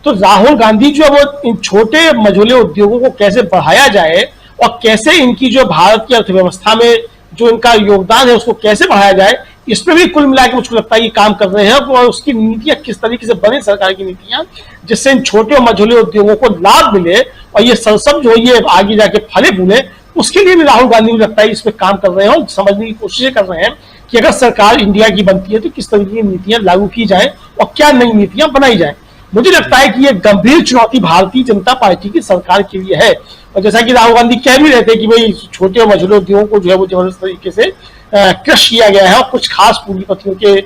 तो राहुल गांधी जो है वो इन छोटे मझोले उद्योगों को कैसे बढ़ाया जाए और कैसे इनकी जो भारत की अर्थव्यवस्था में जो इनका योगदान है उसको कैसे बढ़ाया जाए, इस पर भी कुल मिलाकर मुझको लगता है ये काम कर रहे हैं। और उसकी नीतियां किस तरीके से बने, सरकार की नीतियां, जिससे इन छोटे और मझोले उद्योगों को लाभ मिले और ये सरसब जो ये आगे जाके फले फूले, उसके लिए भी राहुल गांधी मुझे लगता है इस पर काम कर रहे हैं और समझने की कोशिशें कर रहे हैं कि अगर सरकार इंडिया की बनती है तो किस तरीके की नीतियां लागू की जाए और क्या नई नीतियां बनाई जाए। मुझे लगता है कि ये गंभीर चुनौती भारतीय जनता पार्टी की सरकार के लिए है। और जैसा कि राहुल गांधी कह भी रहे थे कि भाई छोटे और मझोले उद्योगों को जो है वो जबरदस्त तरीके से क्रश किया गया है और कुछ खास पूंजीपतियों के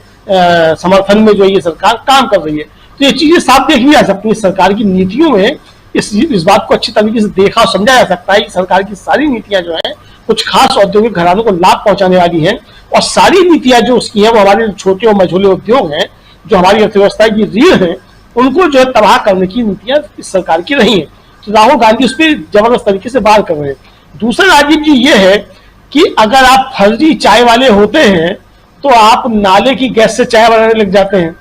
समर्थन में जो ये सरकार काम कर रही है। तो ये चीजें साफ देखी जा सकती है सरकार की नीतियों में। इस बात को अच्छी तरीके से देखा और समझा जा सकता है कि सरकार की सारी नीतियां जो है कुछ खास औद्योगिक घरानों को लाभ पहुंचाने वाली हैं, और सारी नीतियां जो उसकी हैं वो हमारे छोटे और मझोले उद्योग हैं जो हमारी अर्थव्यवस्था की रीढ़ है, उनको जो है तबाह करने की नीतियां इस सरकार की रही हैं। तो राहुल गांधी उस पर जबरदस्त तरीके से बात कर रहे हैं। दूसरा राजीव जी ये है कि अगर आप फर्जी चाय वाले होते हैं तो आप नाले की गैस से चाय बनाने लग जाते हैं।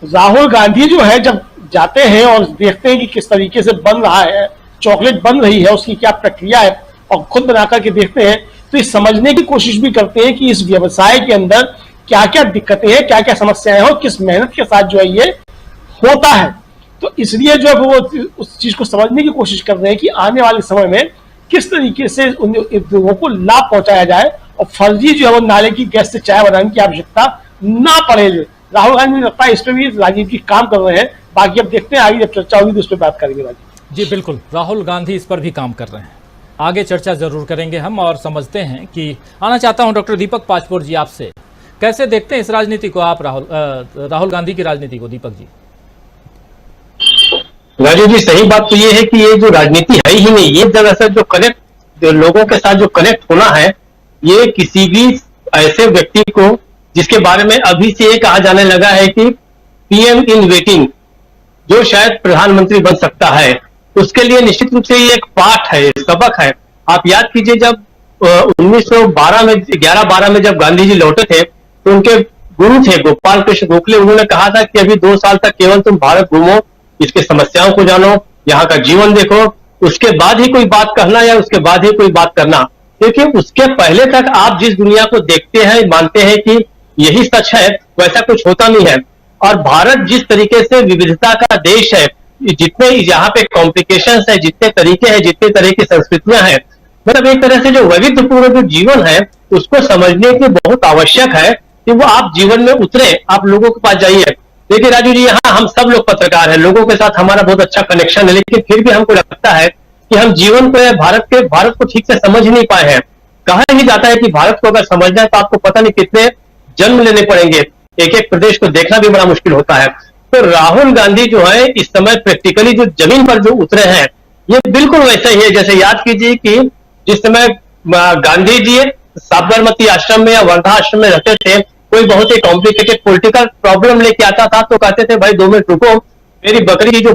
राहुल गांधी जो है जब जाते हैं और देखते हैं कि किस तरीके से बन रहा है, चॉकलेट बन रही है, उसकी क्या प्रक्रिया है, और खुद बना करके देखते हैं, तो ये समझने की कोशिश भी करते हैं कि इस व्यवसाय के अंदर क्या क्या दिक्कतें हैं, क्या क्या समस्याएं हैं और किस मेहनत के साथ जो है ये होता है। तो इसलिए जो है वो उस चीज को समझने की कोशिश कर रहे हैं कि आने वाले समय में किस तरीके से उन उद्योगों को लाभ पहुंचाया जाए और फर्जी जो है वो नाले की गैस से चाय बनाने की आवश्यकता ना पड़े। राहुल गांधी लगता है इस पर भी राजीव जी काम कर रहे हैं। बाकी अब देखते हैं आगे जब चर्चा होगी तो उस पर बात करेंगे राजीव जी। बिल्कुल, राहुल गांधी इस पर भी काम कर रहे हैं, आगे चर्चा जरूर करेंगे हम। और समझते हैं कि आना चाहता हूं डॉक्टर दीपक पाचपोर जी, आपसे कैसे देखते हैं इस राजनीति को आप, राहुल गांधी की राजनीति को? दीपक जी। राजीव जी, सही बात तो ये है कि ये जो राजनीति है ही नहीं, ये दरअसल जो लोगों के साथ जो कनेक्ट होना है, ये किसी भी ऐसे व्यक्ति को जिसके बारे में अभी से ये कहा जाने लगा है कि पीएम इन वेटिंग, जो शायद प्रधानमंत्री बन सकता है, उसके लिए निश्चित रूप से ये एक पाठ है, सबक है। आप याद कीजिए जब 1912 में 11-12 में जब गांधी जी लौटे थे तो उनके गुरु थे गोपाल कृष्ण गोखले, उन्होंने कहा था कि अभी 2 साल तक केवल तुम भारत घूमो, इसके समस्याओं को जानो, यहाँ का जीवन देखो, उसके बाद ही कोई बात कहना या उसके बाद ही कोई बात करना। क्योंकि उसके पहले तक आप जिस दुनिया को देखते हैं, मानते हैं कि यही सच है, वैसा कुछ होता नहीं है। और भारत जिस तरीके से विविधता का देश है, जितने यहाँ पे कॉम्प्लिकेशंस है, जितने तरीके हैं, जितने तरह की संस्कृतियां हैं, मतलब एक तरह से जो वैविध्यपूर्ण जो जीवन है उसको समझने के बहुत आवश्यक है कि वो आप जीवन में उतरे, आप लोगों के पास जाइए। देखिए राजू जी, यहाँ हम सब लोग पत्रकार हैं, लोगों के साथ हमारा बहुत अच्छा कनेक्शन है, लेकिन फिर भी हमको लगता है कि हम जीवन को भारत को ठीक से समझ नहीं पाए हैं। कहा ही जाता है कि भारत को अगर समझना है तो आपको पता नहीं कितने जन्म लेने पड़ेंगे, एक एक प्रदेश को देखना भी बड़ा मुश्किल होता है। तो राहुल गांधी जो है इस समय प्रैक्टिकली जो जमीन पर जो उतरे हैं, ये बिल्कुल वैसा ही है। जैसे याद कीजिए कि जिस समय गांधी जी साबरमती आश्रम में या वर्धा आश्रम में रहते थे, कोई बहुत ही कॉम्प्लिकेटेड पॉलिटिकल प्रॉब्लम लेके आता था तो कहते थे भाई 2 मिनट रुको, मेरी बकरी की जो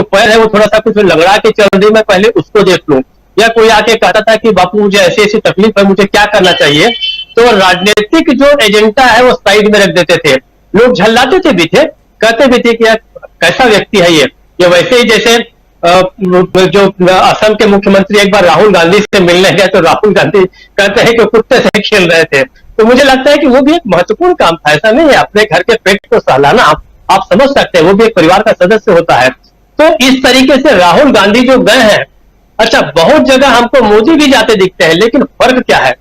पैर है वो थोड़ा सा कुछ लंगड़ा के चल रही, मैं पहले उसको देख लूं। या कोई आके कहता था कि बापू मुझे ऐसी ऐसी तकलीफ है, मुझे क्या करना चाहिए। तो राजनीतिक जो एजेंडा है वो साइड में रख देते थे, लोग झल्लाते थे भी थे, कहते भी थे कि यार कैसा व्यक्ति है ये वैसे ही जैसे जो असम के मुख्यमंत्री एक बार राहुल गांधी से मिलने गए तो राहुल गांधी कहते हैं कि कुत्ते से खेल रहे थे। तो मुझे लगता है कि वो भी एक महत्वपूर्ण काम था, ऐसा नहीं है अपने घर के पेट को सहलाना, आप समझ सकते हैं वो भी एक परिवार का सदस्य होता है। तो इस तरीके से राहुल गांधी जो गए हैं, अच्छा बहुत जगह हमको मोदी भी जाते दिखते हैं, लेकिन फर्क क्या है?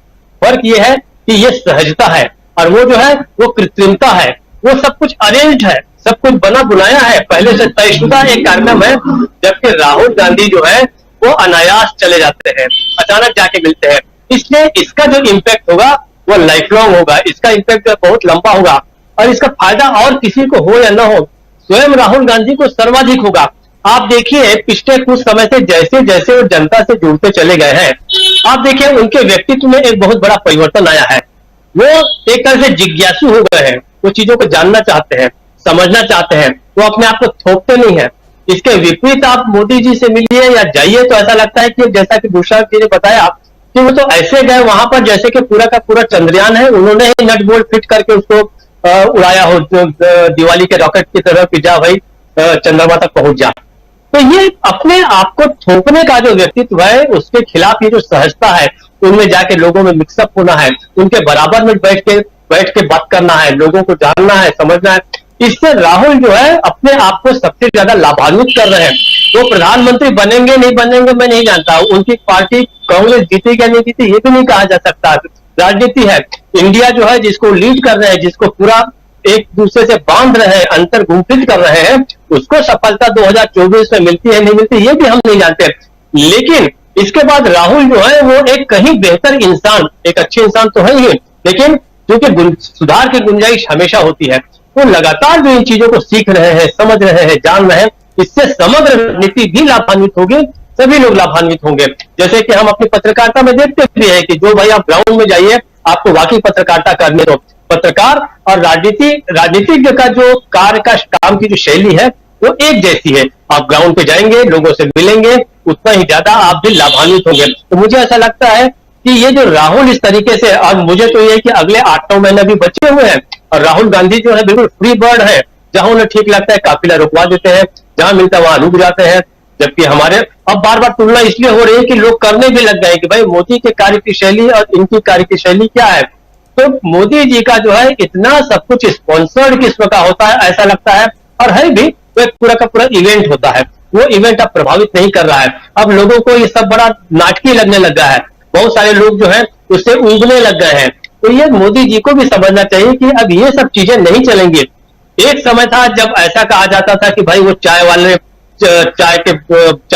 फर्क ये है कि ये सहजता है और वो जो है वो कृत्रिमता है, वो सब कुछ अरेंज्ड है, सब कुछ बना बुनाया है, पहले से तयशुदा एक कार्यक्रम है। जबकि राहुल गांधी जो है वो अनायास चले जाते हैं, अचानक जाके मिलते हैं, इसलिए इसका जो इम्पैक्ट होगा वो लाइफ लॉन्ग होगा, इसका इम्पैक्ट बहुत लंबा होगा और इसका फायदा और किसी को हो या ना हो, स्वयं राहुल गांधी को सर्वाधिक होगा। आप देखिए पिछले कुछ समय से जैसे जैसे वो जनता से जुड़ते चले गए हैं, आप देखिए उनके व्यक्तित्व में एक बहुत बड़ा परिवर्तन आया है। वो एक तरह से जिज्ञासु हो गए हैं, वो चीजों को जानना चाहते हैं, समझना चाहते हैं, वो अपने आप को थोपते नहीं है। इसके विपरीत आप मोदी जी से मिलिए या जाइए तो ऐसा लगता है कि जैसा कि भूषण जी ने बताया कि वो तो ऐसे गए वहां पर जैसे कि पूरा का पूरा चंद्रयान है, उन्होंने ही नट बोल्ट फिट करके उसको उड़ाया हो दिवाली के रॉकेट की तरह कि जा भाई चंद्रमा तक पहुंच जा। तो ये अपने आप को थोपने का जो व्यक्तित्व है उसके खिलाफ ये जो सहजता है, उनमें जाके लोगों में मिक्सअप होना है, उनके बराबर में बैठ के बात करना है, लोगों को जानना है, समझना है, इससे राहुल जो है अपने आप को सबसे ज्यादा लाभान्वित कर रहे हैं। वो प्रधानमंत्री बनेंगे नहीं बनेंगे मैं नहीं जानता, उनकी पार्टी कांग्रेस जीती या नहीं जीती ये भी नहीं कहा जा सकता, राजनीति है। इंडिया जो है जिसको लीड कर रहे हैं, जिसको पूरा एक दूसरे से बांध रहे हैं, अंतर गुंफित कर रहे हैं, उसको सफलता 2024 में मिलती है नहीं मिलती ये भी हम नहीं जानते। लेकिन इसके बाद राहुल जो है वो एक कहीं बेहतर इंसान, एक अच्छे इंसान तो है ही, लेकिन क्योंकि सुधार की गुंजाइश हमेशा होती है, वो लगातार जो इन चीजों को सीख रहे हैं, समझ रहे हैं, जान रहे हैं, इससे समग्र नीति भी लाभान्वित होगी, सभी लोग लाभान्वित होंगे। जैसे कि हम अपनी पत्रकारिता में देखते भी है कि जो भाई आप ग्राउंड में जाइए, आपको वाकई पत्रकारिता करनी हो, पत्रकार और राजनीतिज्ञ का जो कार्य का काम की जो शैली है वो एक जैसी है। आप ग्राउंड पे जाएंगे, लोगों से मिलेंगे, उतना ही ज्यादा आप भी लाभान्वित होंगे। तो मुझे ऐसा लगता है कि ये जो राहुल इस तरीके से, और मुझे तो ये है कि अगले 8-9 महीने भी बचे हुए हैं और राहुल गांधी जो है बिल्कुल फ्री बर्ड है, जहां उन्हें ठीक लगता है काफिला रुकवा देते हैं, जहां मिलता है वहां रुक जाते हैं। जबकि हमारे अब बार बार तुलना इसलिए हो रही है कि लोग करने भी लग गए कि भाई मोदी के कार्य की शैली और इनकी कार्य की शैली क्या है। तो मोदी जी का जो है इतना सब कुछ स्पॉन्सर्ड किस्म का होता है, ऐसा लगता है, और है भी, वो एक पूरा का पूरा इवेंट होता है, वो इवेंट अब प्रभावित नहीं कर रहा है। अब लोगों को ये सब बड़ा नाटकीय लगने लग गया है, बहुत सारे लोग जो है उससे ऊबने लग गए हैं। तो ये मोदी जी को भी समझना चाहिए कि अब ये सब चीजें नहीं चलेंगी। एक समय था जब ऐसा कहा जाता था कि भाई वो चाय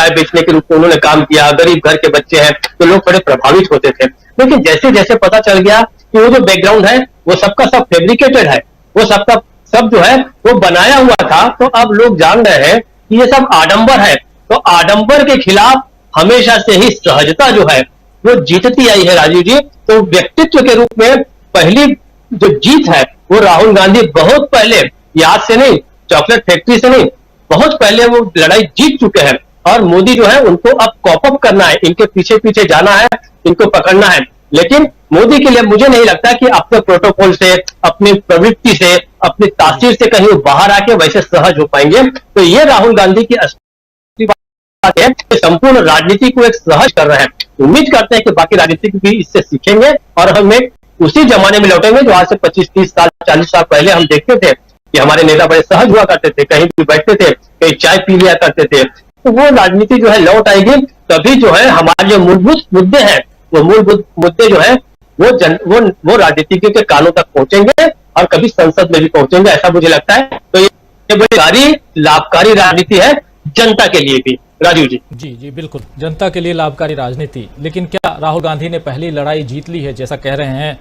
बेचने के रूप में उन्होंने काम किया, गरीब घर के बच्चे हैं, तो लोग बड़े प्रभावित होते थे। लेकिन जैसे जैसे पता चल गया कि वो जो बैकग्राउंड है वो सबका सब फैब्रिकेटेड है, वो सबका सब जो है वो बनाया हुआ था, तो अब लोग जान रहे हैं कि ये सब आडंबर है। तो आडंबर के खिलाफ हमेशा से ही सहजता जो है वो जीतती आई है राजीव जी। तो व्यक्तित्व के रूप में पहली जो जीत है वो राहुल गांधी बहुत पहले, याद से नहीं, चॉकलेट फैक्ट्री से नहीं, बहुत पहले वो लड़ाई जीत चुके हैं। और मोदी जो है उनको अब कॉपअप करना है, इनके पीछे पीछे जाना है, इनको पकड़ना है। लेकिन मोदी के लिए मुझे नहीं लगता कि अपने प्रोटोकॉल से, अपनी प्रवृत्ति से, अपनी तासीर से कहीं बाहर आके वैसे सहज हो पाएंगे। तो ये राहुल गांधी की असली बात है कि संपूर्ण राजनीति को एक सहज कर रहे हैं। उम्मीद करते हैं कि बाकी राजनीतिक भी इससे सीखेंगे और हमें उसी जमाने में लौटेंगे जो आज से 25-30 साल 40 साल पहले हम देखते थे कि हमारे नेता बड़े सहज हुआ करते थे, कहीं भी बैठते थे, कहीं चाय पी लिया करते थे। तो वो राजनीति जो है लौट आएगी, तभी जो है हमारे जो मूलभूत मुद्दे हैं, वो मूलभूत मुद्दे जो है वो राजनीतिज्ञ के कानों तक पहुंचेंगे और कभी संसद में भी पहुंचेंगे, ऐसा मुझे लगता है। तो ये बड़ी लाभकारी राजनीति है जनता के लिए भी। राजीव जी जी बिल्कुल, जनता के लिए लाभकारी राजनीति। लेकिन क्या राहुल गांधी ने पहली लड़ाई जीत ली है, जैसा कह रहे हैं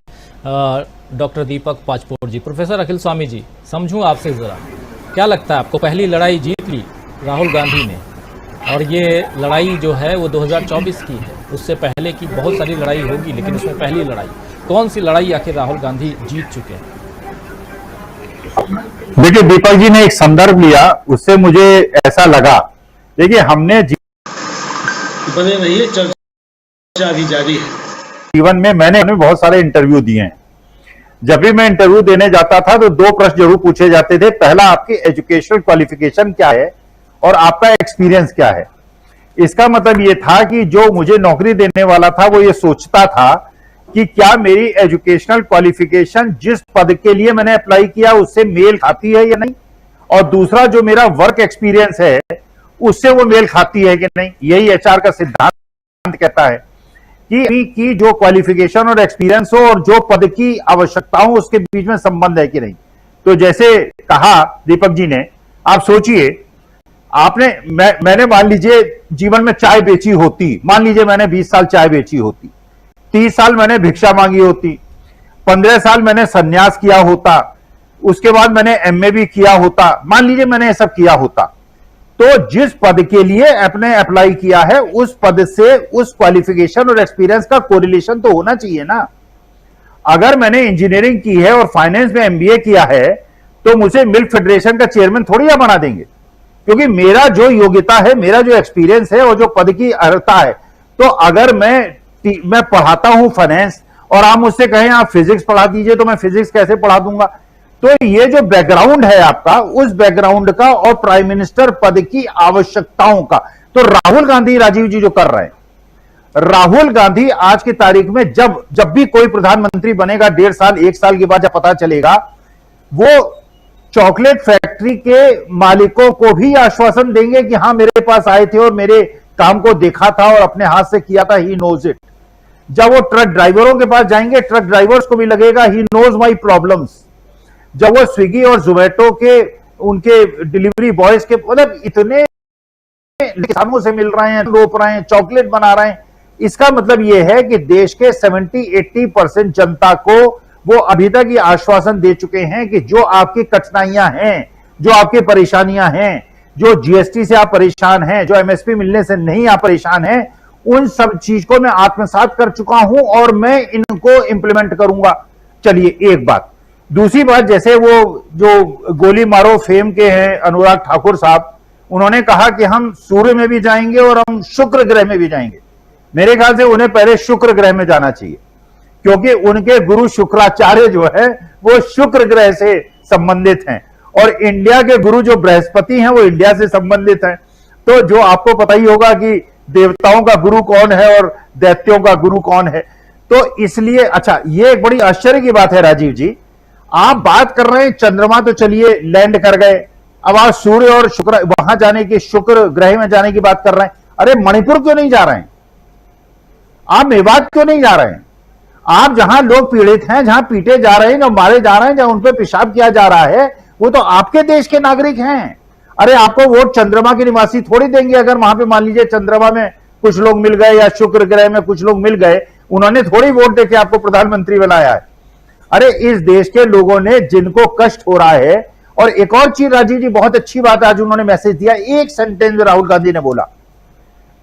डॉक्टर दीपक पाचपोर जी? प्रोफेसर अखिल स्वामी जी, समझूं आपसे जरा, क्या लगता है आपको, पहली लड़ाई जीत ली राहुल गांधी ने? और ये लड़ाई जो है वो 2024 की है, उससे पहले की बहुत सारी लड़ाई होगी, लेकिन उसमें पहली लड़ाई, कौन सी लड़ाई आखिर राहुल गांधी जीत चुके हैं? देखिए, दीपक जी ने एक संदर्भ लिया, उससे मुझे ऐसा लगा, देखिए हमने बने रहिए, चर्चा अभी जारी है। जीवन में मैंने बहुत सारे इंटरव्यू दिए हैं। जब भी मैं इंटरव्यू देने जाता था तो दो प्रश्न जरूर पूछे जाते थे। पहला, आपकी एजुकेशनल क्वालिफिकेशन क्या है और आपका एक्सपीरियंस क्या है। इसका मतलब यह था कि जो मुझे नौकरी देने वाला था वो ये सोचता था कि क्या मेरी एजुकेशनल क्वालिफिकेशन जिस पद के लिए मैंने अप्लाई किया उससे मेल खाती है या नहीं, और दूसरा जो मेरा वर्क एक्सपीरियंस है उससे वो मेल खाती है कि नहीं। यही एचआर का सिद्धांत कहता है कि जो क्वालिफिकेशन और एक्सपीरियंस हो और जो पद की आवश्यकताओं उसके बीच में संबंध है कि नहीं। तो जैसे कहा दीपक जी ने, आप सोचिए, मैंने मान लीजिए जीवन में चाय बेची होती, मान लीजिए मैंने 20 साल चाय बेची होती, 30 साल मैंने भिक्षा मांगी होती, 15 साल मैंने सन्यास किया होता, उसके बाद मैंने एमए भी किया होता, मान लीजिए मैंने ये सब किया होता, तो जिस पद के लिए आपने अप्लाई किया है उस पद से उस क्वालिफिकेशन और एक्सपीरियंस का कोरिलेशन तो होना चाहिए ना। अगर मैंने इंजीनियरिंग की है और फाइनेंस में एमबीए किया है तो मुझे मिल्क फेडरेशन का चेयरमैन थोड़ी ना बना देंगे, क्योंकि मेरा जो योग्यता है, मेरा जो एक्सपीरियंस है और जो पद की अर्हता है। तो अगर मैं पढ़ाता हूं फाइनेंस और आप मुझसे कहें आप फिजिक्स पढ़ा दीजिए, तो मैं फिजिक्स कैसे पढ़ा दूंगा। तो ये जो बैकग्राउंड है आपका, उस बैकग्राउंड का और प्राइम मिनिस्टर पद की आवश्यकताओं का, तो राहुल गांधी, राजीव जी जो कर रहे हैं, राहुल गांधी आज की तारीख में जब भी कोई प्रधानमंत्री बनेगा 1.5 साल 1 साल के बाद जब पता चलेगा, वो चॉकलेट फैक्ट्री के मालिकों को भी आश्वासन देंगे कि हां मेरे पास आए थे और मेरे काम को देखा था और अपने हाथ से किया था, ही नोज इट। जब वो ट्रक ड्राइवरों के पास जाएंगे, ट्रक ड्राइवर्स को भी लगेगा ही नोज माई प्रॉब्लम्स। जब वो स्विगी और जोमेटो के उनके डिलीवरी बॉयज के, मतलब इतने किसानों से मिल रहे हैं, रोप रहे हैं, चॉकलेट बना रहे हैं, इसका मतलब यह है कि देश के 70-80% जनता को वो अभी तक ये आश्वासन दे चुके हैं कि जो आपकी कठिनाइयां हैं, जो आपकी परेशानियां हैं, जो जीएसटी से आप परेशान हैं, जो एमएसपी मिलने से नहीं आप परेशान हैं, उन सब चीज को मैं आत्मसात कर चुका हूं और मैं इनको इंप्लीमेंट करूंगा। चलिए, एक बात। दूसरी बात, जैसे वो जो गोली मारो फेम के हैं अनुराग ठाकुर साहब, उन्होंने कहा कि हम सूर्य में भी जाएंगे और हम शुक्र ग्रह में भी जाएंगे। मेरे ख्याल से उन्हें पहले शुक्र ग्रह में जाना चाहिए, क्योंकि उनके गुरु शुक्राचार्य जो है वो शुक्र ग्रह से संबंधित हैं और इंडिया के गुरु जो बृहस्पति हैं वो इंडिया से संबंधित हैं। तो जो आपको पता ही होगा कि देवताओं का गुरु कौन है और दैत्यों का गुरु कौन है। तो इसलिए अच्छा, ये एक बड़ी आश्चर्य की बात है राजीव जी, आप बात कर रहे हैं चंद्रमा तो चलिए लैंड कर गए, अब आप सूर्य और शुक्र वहां जाने की, शुक्र ग्रह में जाने की बात कर रहे हैं। अरे मणिपुर क्यों नहीं जा रहे हैं? आप मेवात क्यों नहीं जा रहे हैं? आप जहां लोग पीड़ित हैं, जहां पीटे जा रहे हैं, जो मारे जा रहे हैं, जहां उन पर पेशाब किया जा रहा है, वो तो आपके देश के नागरिक हैं। अरे आपको वोट चंद्रमा के निवासी थोड़ी देंगे। अगर वहां पे मान लीजिए चंद्रमा में कुछ लोग मिल गए या शुक्र ग्रह में कुछ लोग मिल गए, उन्होंने थोड़ी वोट देके आपको प्रधानमंत्री बनाया है। अरे इस देश के लोगों ने, जिनको कष्ट हो रहा है। और एक और चीज राजीव जी, बहुत अच्छी बात आज उन्होंने मैसेज दिया, एक सेंटेंस में राहुल गांधी ने बोला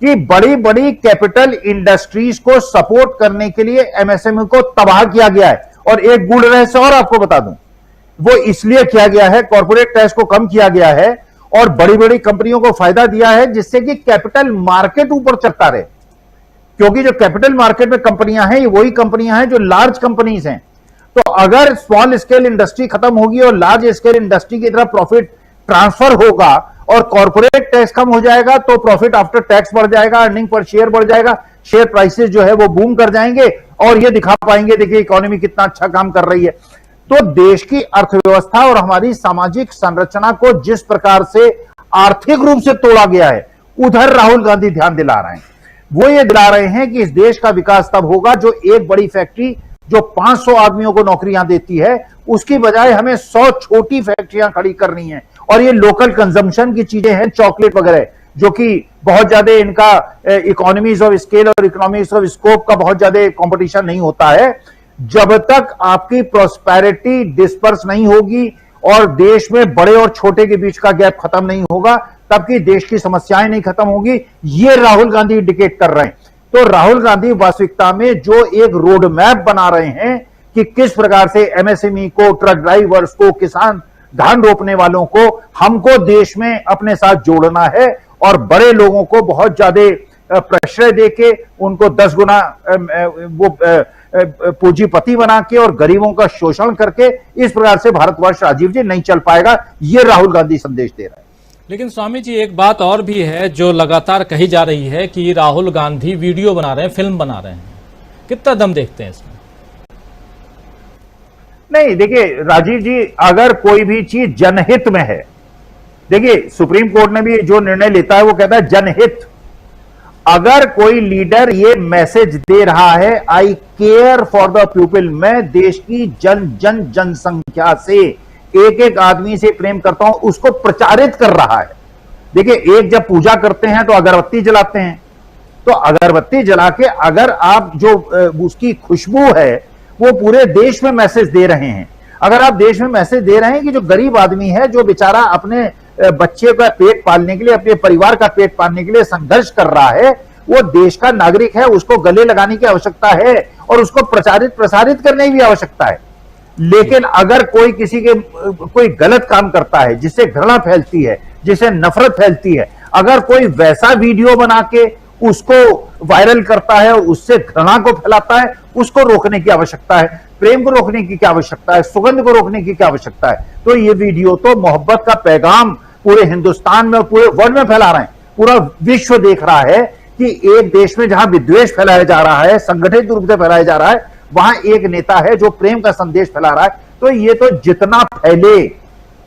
कि बड़ी बड़ी कैपिटल इंडस्ट्रीज को सपोर्ट करने के लिए एमएसएमई को तबाह किया गया है। और एक गूढ़ रहस्य और आपको बता दूं, वो इसलिए किया गया है, कॉर्पोरेट टैक्स को कम किया गया है और बड़ी बड़ी कंपनियों को फायदा दिया है, जिससे कि कैपिटल मार्केट ऊपर चढ़ता रहे। क्योंकि जो कैपिटल मार्केट में कंपनियां हैं, ये वही कंपनियां हैं जो लार्ज कंपनीज हैं। तो अगर स्मॉल स्केल इंडस्ट्री खत्म होगी और लार्ज स्केल इंडस्ट्री की तरफ प्रॉफिट ट्रांसफर होगा और कॉर्पोरेट टैक्स कम हो जाएगा, तो प्रॉफिट आफ्टर टैक्स बढ़ जाएगा, अर्निंग पर शेयर बढ़ जाएगा, शेयर प्राइसेस जो है वो बूम कर जाएंगे और ये दिखा पाएंगे, देखिए इकोनॉमी कितना अच्छा काम कर रही है। तो देश की अर्थव्यवस्था और हमारी सामाजिक संरचना को जिस प्रकार से आर्थिक रूप से तोड़ा गया है, उधर राहुल गांधी ध्यान दिला रहे हैं। वो ये दिला रहे हैं कि इस देश का विकास तब होगा जो एक बड़ी फैक्ट्री जो 500 आदमियों को नौकरियां देती है, उसकी बजाय हमें 100 छोटी फैक्ट्रियां खड़ी करनी है। और ये लोकल कंजम्पशन की चीजें हैं, चॉकलेट वगैरह, जो कि बहुत ज्यादा इनका इकोनॉमीज ऑफ स्केल और इकोनॉमीज ऑफ स्कोप का बहुत ज्यादा कंपटीशन नहीं होता है। जब तक आपकी प्रॉस्पेरिटी डिस्पर्स नहीं होगी और देश में बड़े और छोटे के बीच का गैप खत्म नहीं होगा, तब की देश की समस्याएं नहीं खत्म होगी। ये राहुल गांधी इंडिकेट कर रहे हैं। तो राहुल गांधी वास्तविकता में जो एक रोड मैप बना रहे हैं कि किस प्रकार से एमएसएमई को, ट्रक ड्राइवर्स को, किसान धान रोपने वालों को, हमको देश में अपने साथ जोड़ना है और बड़े लोगों को बहुत ज्यादा प्रश्रय देके उनको 10 गुना वो पूंजीपति बना के और गरीबों का शोषण करके इस प्रकार से भारतवर्ष राजीव जी नहीं चल पाएगा, ये राहुल गांधी संदेश दे रहा है। लेकिन स्वामी जी एक बात और भी है जो लगातार कही जा रही है कि राहुल गांधी वीडियो बना रहे हैं, फिल्म बना रहे हैं, कितना दम देखते हैं इसमें? नहीं, देखिए राजीव जी, अगर कोई भी चीज जनहित में है, देखिए सुप्रीम कोर्ट ने भी जो निर्णय लेता है वो कहता है जनहित। अगर कोई लीडर ये मैसेज दे रहा है आई केयर फॉर द पीपल, मैं देश की जनसंख्या से एक एक आदमी से प्रेम करता हूं, उसको प्रचारित कर रहा है। देखिए एक जब पूजा करते हैं तो अगरबत्ती जलाते हैं, तो अगरबत्ती जला के अगर आप जो उसकी खुशबू है वो पूरे देश में मैसेज दे रहे हैं, अगर आप देश में मैसेज दे रहे हैं कि जो गरीब आदमी है, जो बेचारा अपने बच्चे का पेट पालने के लिए, अपने परिवार का पेट पालने के लिए संघर्ष कर रहा है, वो देश का नागरिक है, उसको गले लगाने की आवश्यकता है और उसको प्रचारित प्रसारित करने की भी आवश्यकता है। लेकिन अगर कोई किसी के कोई गलत काम करता है जिससे घृणा फैलती है, जिससे नफरत फैलती है, अगर कोई वैसा वीडियो बना के उसको वायरल करता है, उससे घृणा को फैलाता है, उसको रोकने की आवश्यकता है। प्रेम को रोकने की क्या आवश्यकता है, सुगंध को रोकने की क्या आवश्यकता है? तो ये वीडियो तो मोहब्बत का पैगाम पूरे हिंदुस्तान में और पूरे वर्ल्ड में फैला रहे हैं। पूरा विश्व देख रहा है कि एक देश में जहां विद्वेष फैलाया जा रहा है, संगठित रूप से फैलाया जा रहा है, वहां एक नेता है जो प्रेम का संदेश फैला रहा है। तो ये तो जितना फैले,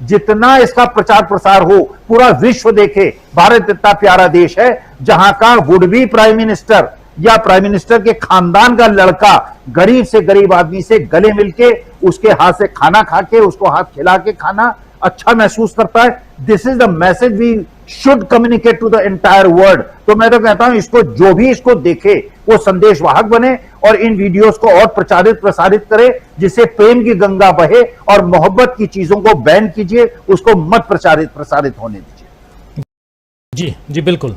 जितना इसका प्रचार प्रसार हो, पूरा विश्व देखे, भारत इतना प्यारा देश है जहां का वुड बी प्राइम मिनिस्टर या प्राइम मिनिस्टर के खानदान का लड़का गरीब से गरीब आदमी से गले मिलके उसके हाथ से खाना खा के, उसको हाथ खिला के खाना अच्छा महसूस करता है। This is the message we should communicate to the entire world. तो मैं तो कहता हूं इसको जो भी इसको देखे वो संदेश वाहक बने और इन वीडियोस को और प्रचारित प्रसारित करे, जिससे प्रेम की गंगा बहे और मोहब्बत की चीजों को बैन कीजिए, उसको मत प्रचारित प्रसारित होने दीजिए। जी जी बिल्कुल।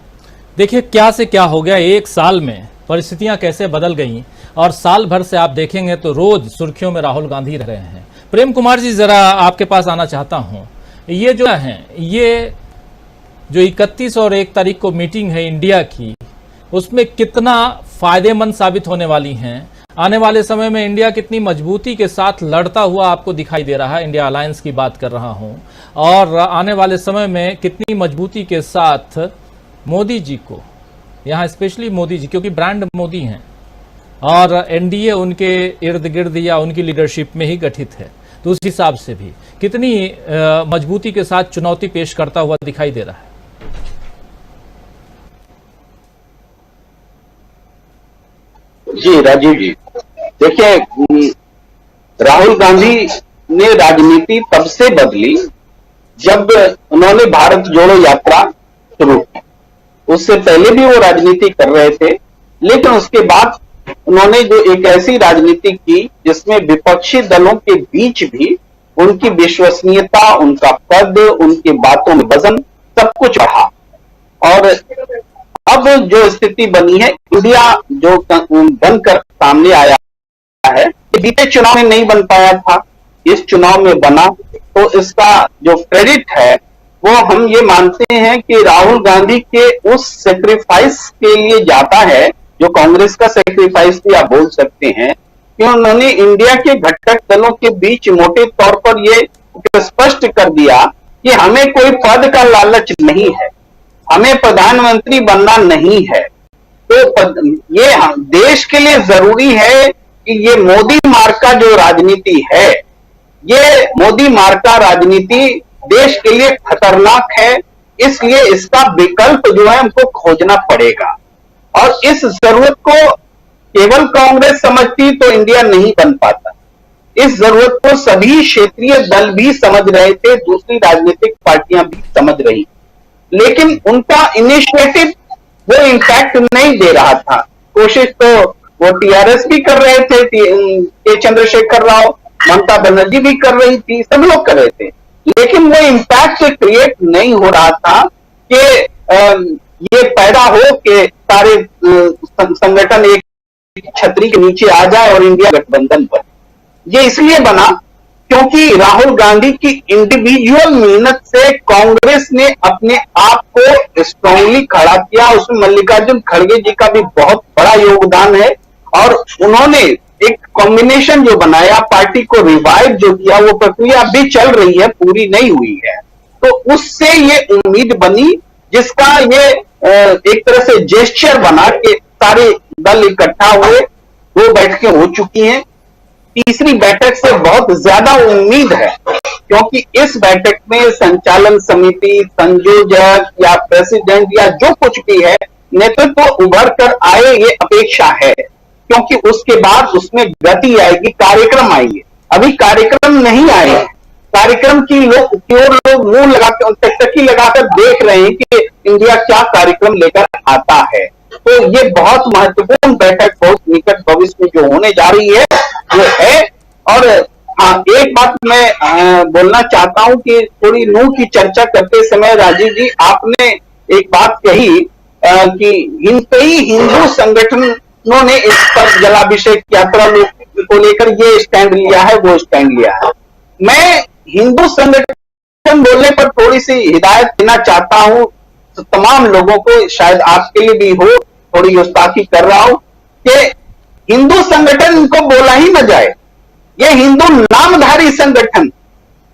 देखिए क्या से क्या हो गया, एक साल में परिस्थितियां कैसे बदल गई और साल भर से आप देखेंगे तो रोज सुर्खियों में राहुल गांधी रह रहे हैं। प्रेम कुमार जी जरा आपके पास आना चाहता हूं, ये जो है ये जो 31 और 1 तारीख को मीटिंग है इंडिया की, उसमें कितना फायदेमंद साबित होने वाली हैं? आने वाले समय में इंडिया कितनी मजबूती के साथ लड़ता हुआ आपको दिखाई दे रहा है, इंडिया अलायंस की बात कर रहा हूं, और आने वाले समय में कितनी मजबूती के साथ मोदी जी को, यहाँ स्पेशली मोदी जी क्योंकि ब्रांड मोदी हैं और एनडीए उनके इर्द गिर्द या उनकी लीडरशिप में ही गठित है, तो उस हिसाब से भी कितनी मजबूती के साथ चुनौती पेश करता हुआ दिखाई दे रहा है? जी राजीव जी, देखिए राहुल गांधी ने राजनीति तब से बदली जब उन्होंने भारत जोड़ो यात्रा शुरू की। उससे पहले भी वो राजनीति कर रहे थे, लेकिन उसके बाद उन्होंने जो एक ऐसी राजनीति की जिसमें विपक्षी दलों के बीच भी उनकी विश्वसनीयता, उनका पद, उनकी बातों में वजन सब कुछ बढ़ा। और अब जो स्थिति बनी है, इंडिया जो बनकर सामने आया है, बीते चुनाव में नहीं बन पाया था, इस चुनाव में बना, तो इसका जो क्रेडिट है वो हम ये मानते हैं कि राहुल गांधी के उस सेक्रीफाइस के लिए जाता है, जो कांग्रेस का सेक्रीफाइस भी आप बोल सकते हैं, कि उन्होंने इंडिया के घटक दलों के बीच मोटे तौर पर ये स्पष्ट कर दिया कि हमें कोई पद का लालच नहीं है, हमें प्रधानमंत्री बनना नहीं है। तो ये देश के लिए जरूरी है कि ये मोदी मार्का जो राजनीति है, ये मोदी मार्का राजनीति देश के लिए खतरनाक है, इसलिए इसका विकल्प जो है हमको खोजना पड़ेगा। और इस जरूरत को केवल कांग्रेस समझती तो इंडिया नहीं बन पाता, इस जरूरत को सभी क्षेत्रीय दल भी समझ रहे थे, दूसरी राजनीतिक पार्टियां भी समझ रही, लेकिन उनका इनिशिएटिव वो इम्पैक्ट नहीं दे रहा था। कोशिश तो वो टीआरएस भी कर रहे थे, के चंद्रशेखर राव, ममता बनर्जी भी कर रही थी, सब लोग कर रहे थे, लेकिन वो इम्पैक्ट क्रिएट नहीं हो रहा था कि ये पैदा हो कि सारे संगठन एक छतरी के नीचे आ जाए और इंडिया गठबंधन बने। ये इसलिए बना क्योंकि राहुल गांधी की इंडिविजुअल मेहनत से कांग्रेस ने अपने आप को स्ट्रांगली खड़ा किया। उसमें मल्लिकार्जुन खड़गे जी का भी बहुत बड़ा योगदान है और उन्होंने एक कॉम्बिनेशन जो बनाया, पार्टी को रिवाइव जो किया, वो प्रक्रिया अभी चल रही है, पूरी नहीं हुई है। तो उससे ये उम्मीद बनी, जिसका ये एक तरह से जेस्चर बना के सारे दल इकट्ठा हुए। 2 बैठकें हो चुकी हैं, तीसरी बैठक से बहुत ज्यादा उम्मीद है, क्योंकि इस बैठक में संचालन समिति, संयोजक या प्रेसिडेंट या जो कुछ भी है, नेतृत्व उभर कर आए, ये अपेक्षा है, क्योंकि उसके बाद उसमें गति आएगी, कार्यक्रम आएंगे। अभी कार्यक्रम नहीं आए हैं, कार्यक्रम की लोग मुंह लगाकर, टकटकी लगाकर देख रहे हैं कि इंडिया क्या कार्यक्रम लेकर आता है। तो ये बहुत महत्वपूर्ण बैठक बहुत निकट भविष्य में जो होने जा रही है वो है। और हाँ, एक बात मैं बोलना चाहता हूं कि थोड़ी नूह की चर्चा करते समय राजीव जी, आपने एक बात कही कि कई हिंदू संगठनों ने इस पर जलाभिषेक यात्रा को लेकर ये स्टैंड लिया है, वो स्टैंड लिया है। मैं हिंदू संगठन बोलने पर थोड़ी सी हिदायत देना चाहता हूं तो तमाम लोगों को, शायद आपके लिए भी हो, थोड़ी गुस्ताखी कर रहा हूं कि हिंदू संगठन इनको बोला ही न जाए। ये हिंदू नामधारी संगठन,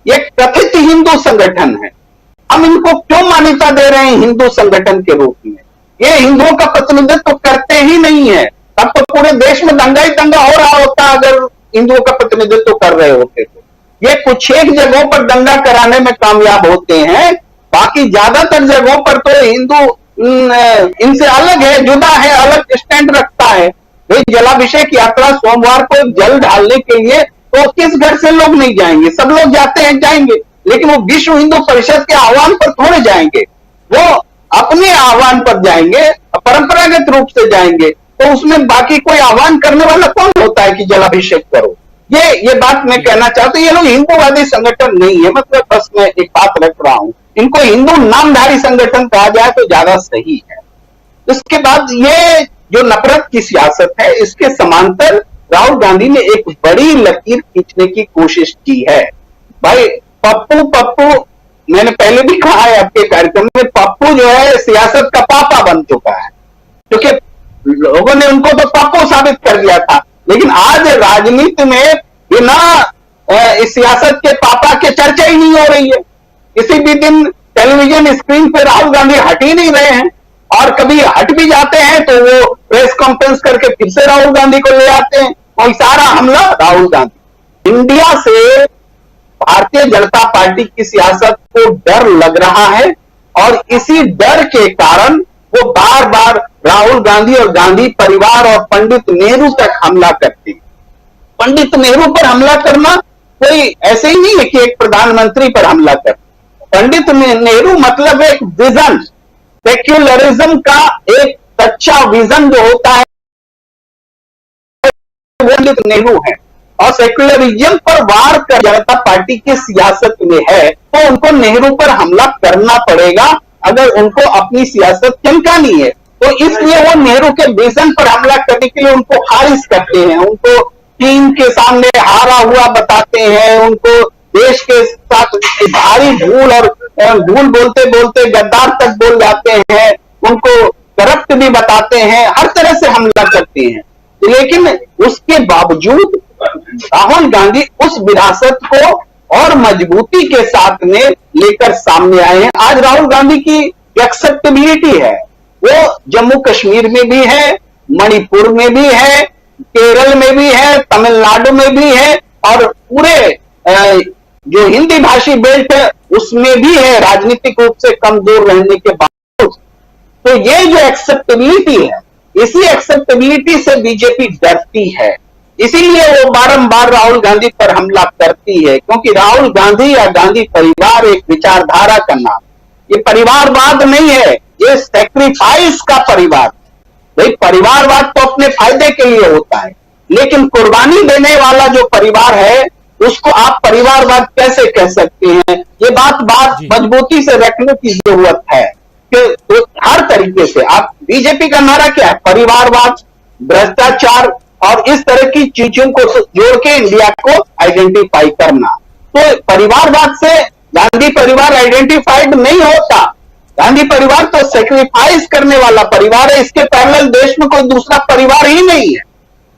ये कथित हिंदू संगठन है। हम इनको क्यों मान्यता दे रहे हैं हिंदू संगठन के रूप में? ये हिंदुओं का प्रतिनिधित्व करते ही नहीं है। तब तो पूरे देश में दंगा ही दंगा हो रहा होता अगर हिंदुओं का प्रतिनिधित्व कर रहे होते तो। ये कुछ एक जगहों पर दंगा कराने में कामयाब होते हैं, बाकी ज्यादातर जगहों पर तो हिंदू इनसे अलग है, जुदा है, अलग स्टैंड रखता है। भाई जलाभिषेक यात्रा सोमवार को जल ढालने के लिए तो किस घर से लोग नहीं जाएंगे? सब लोग जाते हैं, जाएंगे, लेकिन वो विश्व हिंदू परिषद के आह्वान पर थोड़े जाएंगे, वो अपने आह्वान पर जाएंगे, परंपरागत रूप से जाएंगे। तो उसमें बाकी कोई आह्वान करने वाला कौन होता है कि जलाभिषेक करो? ये बात मैं कहना चाहता हूं। ये लोग हिंदूवादी संगठन नहीं है, मतलब बस मैं एक बात रख रहा हूं, इनको हिंदू नामधारी संगठन कहा जाए तो ज्यादा सही है। उसके बाद ये जो नफरत की सियासत है, इसके समांतर राहुल गांधी ने एक बड़ी लकीर खींचने की कोशिश की है। भाई पप्पू मैंने पहले भी कहा है आपके कार्यक्रम में, पप्पू जो है सियासत का पापा बन चुका है, क्योंकि लोगों ने उनको तो पप्पू साबित कर दिया था। लेकिन आज राजनीति में बिना इस सियासत के पापा के चर्चा ही नहीं हो रही है। किसी भी दिन टेलीविजन स्क्रीन पर राहुल गांधी हट ही नहीं रहे हैं, और कभी हट भी जाते हैं तो वो प्रेस कॉन्फ्रेंस करके फिर से राहुल गांधी को ले आते हैं, और सारा हमला राहुल गांधी। इंडिया से भारतीय जनता पार्टी की सियासत को डर लग रहा है, और इसी डर के कारण वो बार बार राहुल गांधी और गांधी परिवार और पंडित नेहरू तक हमला करती है। पंडित नेहरू पर हमला करना कोई ऐसे ही नहीं है कि एक प्रधानमंत्री पर हमला कर। पंडित नेहरू मतलब एक विजन, सेक्युलरिज्म का एक सच्चा विजन जो होता है वो पंडित नेहरू है, और सेक्युलरिज्म पर वार कर जनता पार्टी की सियासत में है, तो उनको नेहरू पर हमला करना पड़ेगा अगर उनको अपनी सियासत चमकानी है। तो इसलिए वो नेहरू के विजन पर हमला करने के लिए उनको खारिज करते हैं, उनको टीम के सामने हारा हुआ बताते हैं, उनको देश के साथ भारी भूल और भूल बोलते बोलते गद्दार तक बोल जाते हैं, उनको करप्ट भी बताते हैं, हर तरह से हमला करते हैं। लेकिन उसके बावजूद राहुल गांधी उस विरासत को और मजबूती के साथ में लेकर सामने आए हैं। आज राहुल गांधी की एक्सेप्टेबिलिटी है वो जम्मू कश्मीर में भी है, मणिपुर में भी है, केरल में भी है, तमिलनाडु में भी है, और पूरे जो हिंदी भाषी बेल्ट है उसमें भी है, राजनीतिक रूप से कमजोर रहने के बावजूद। तो ये जो एक्सेप्टेबिलिटी है, इसी एक्सेप्टेबिलिटी से बीजेपी डरती है, इसीलिए वो बारंबार राहुल गांधी पर हमला करती है, क्योंकि राहुल गांधी या गांधी परिवार एक विचारधारा का नाम, ये परिवारवाद नहीं है, ये सैक्रिफाइस का परिवार। भाई परिवारवाद तो अपने फायदे के लिए होता है, लेकिन कुर्बानी देने वाला जो परिवार है उसको आप परिवारवाद कैसे कह सकते हैं? ये बात मजबूती से रखने की जरूरत है कि तो हर तरीके से आप, बीजेपी का नारा क्या है? परिवारवाद, भ्रष्टाचार और इस तरह की चीजों को जोड़ के इंडिया को आइडेंटिफाई करना। तो परिवारवाद से गांधी परिवार आइडेंटिफाइड नहीं होता। गांधी परिवार तो सेक्रीफाइस करने वाला परिवार है, इसके पैरेलल देश में कोई दूसरा परिवार ही नहीं है।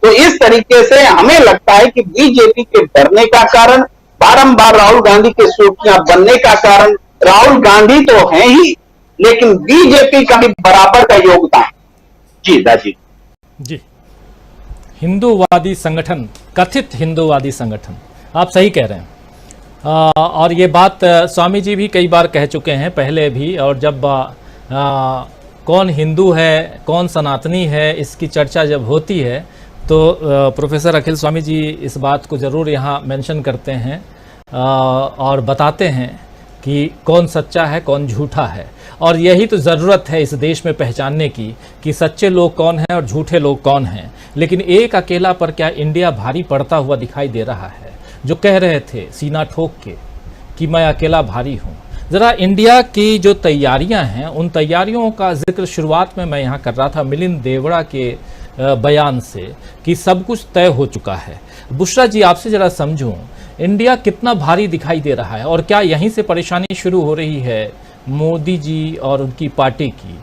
तो इस तरीके से हमें लगता है कि बीजेपी के डरने का कारण, बारंबार राहुल गांधी के सुर्खियां बनने का कारण, राहुल गांधी तो हैं ही, लेकिन बीजेपी का भी बराबर का योगदान। जी दाजी जी, हिंदूवादी संगठन, कथित हिंदूवादी संगठन, आप सही कह रहे हैं। और ये बात स्वामी जी भी कई बार कह चुके हैं पहले भी, और जब कौन हिंदू है कौन सनातनी है इसकी चर्चा जब होती है तो प्रोफेसर अखिल स्वामी जी इस बात को ज़रूर यहाँ मेंशन करते हैं और बताते हैं कि कौन सच्चा है कौन झूठा है। और यही तो ज़रूरत है इस देश में पहचानने की कि सच्चे लोग कौन हैं और झूठे लोग कौन हैं। लेकिन एक अकेला पर क्या इंडिया भारी पड़ता हुआ दिखाई दे रहा है? जो कह रहे थे सीना ठोक के कि मैं अकेला भारी हूँ। ज़रा इंडिया की जो तैयारियां हैं उन तैयारियों का जिक्र शुरुआत में मैं यहाँ कर रहा था मिलिंद देवड़ा के बयान से कि सब कुछ तय हो चुका है। बुशरा जी, आपसे ज़रा समझूं, इंडिया कितना भारी दिखाई दे रहा है और क्या यहीं से परेशानी शुरू हो रही है मोदी जी और उनकी पार्टी की?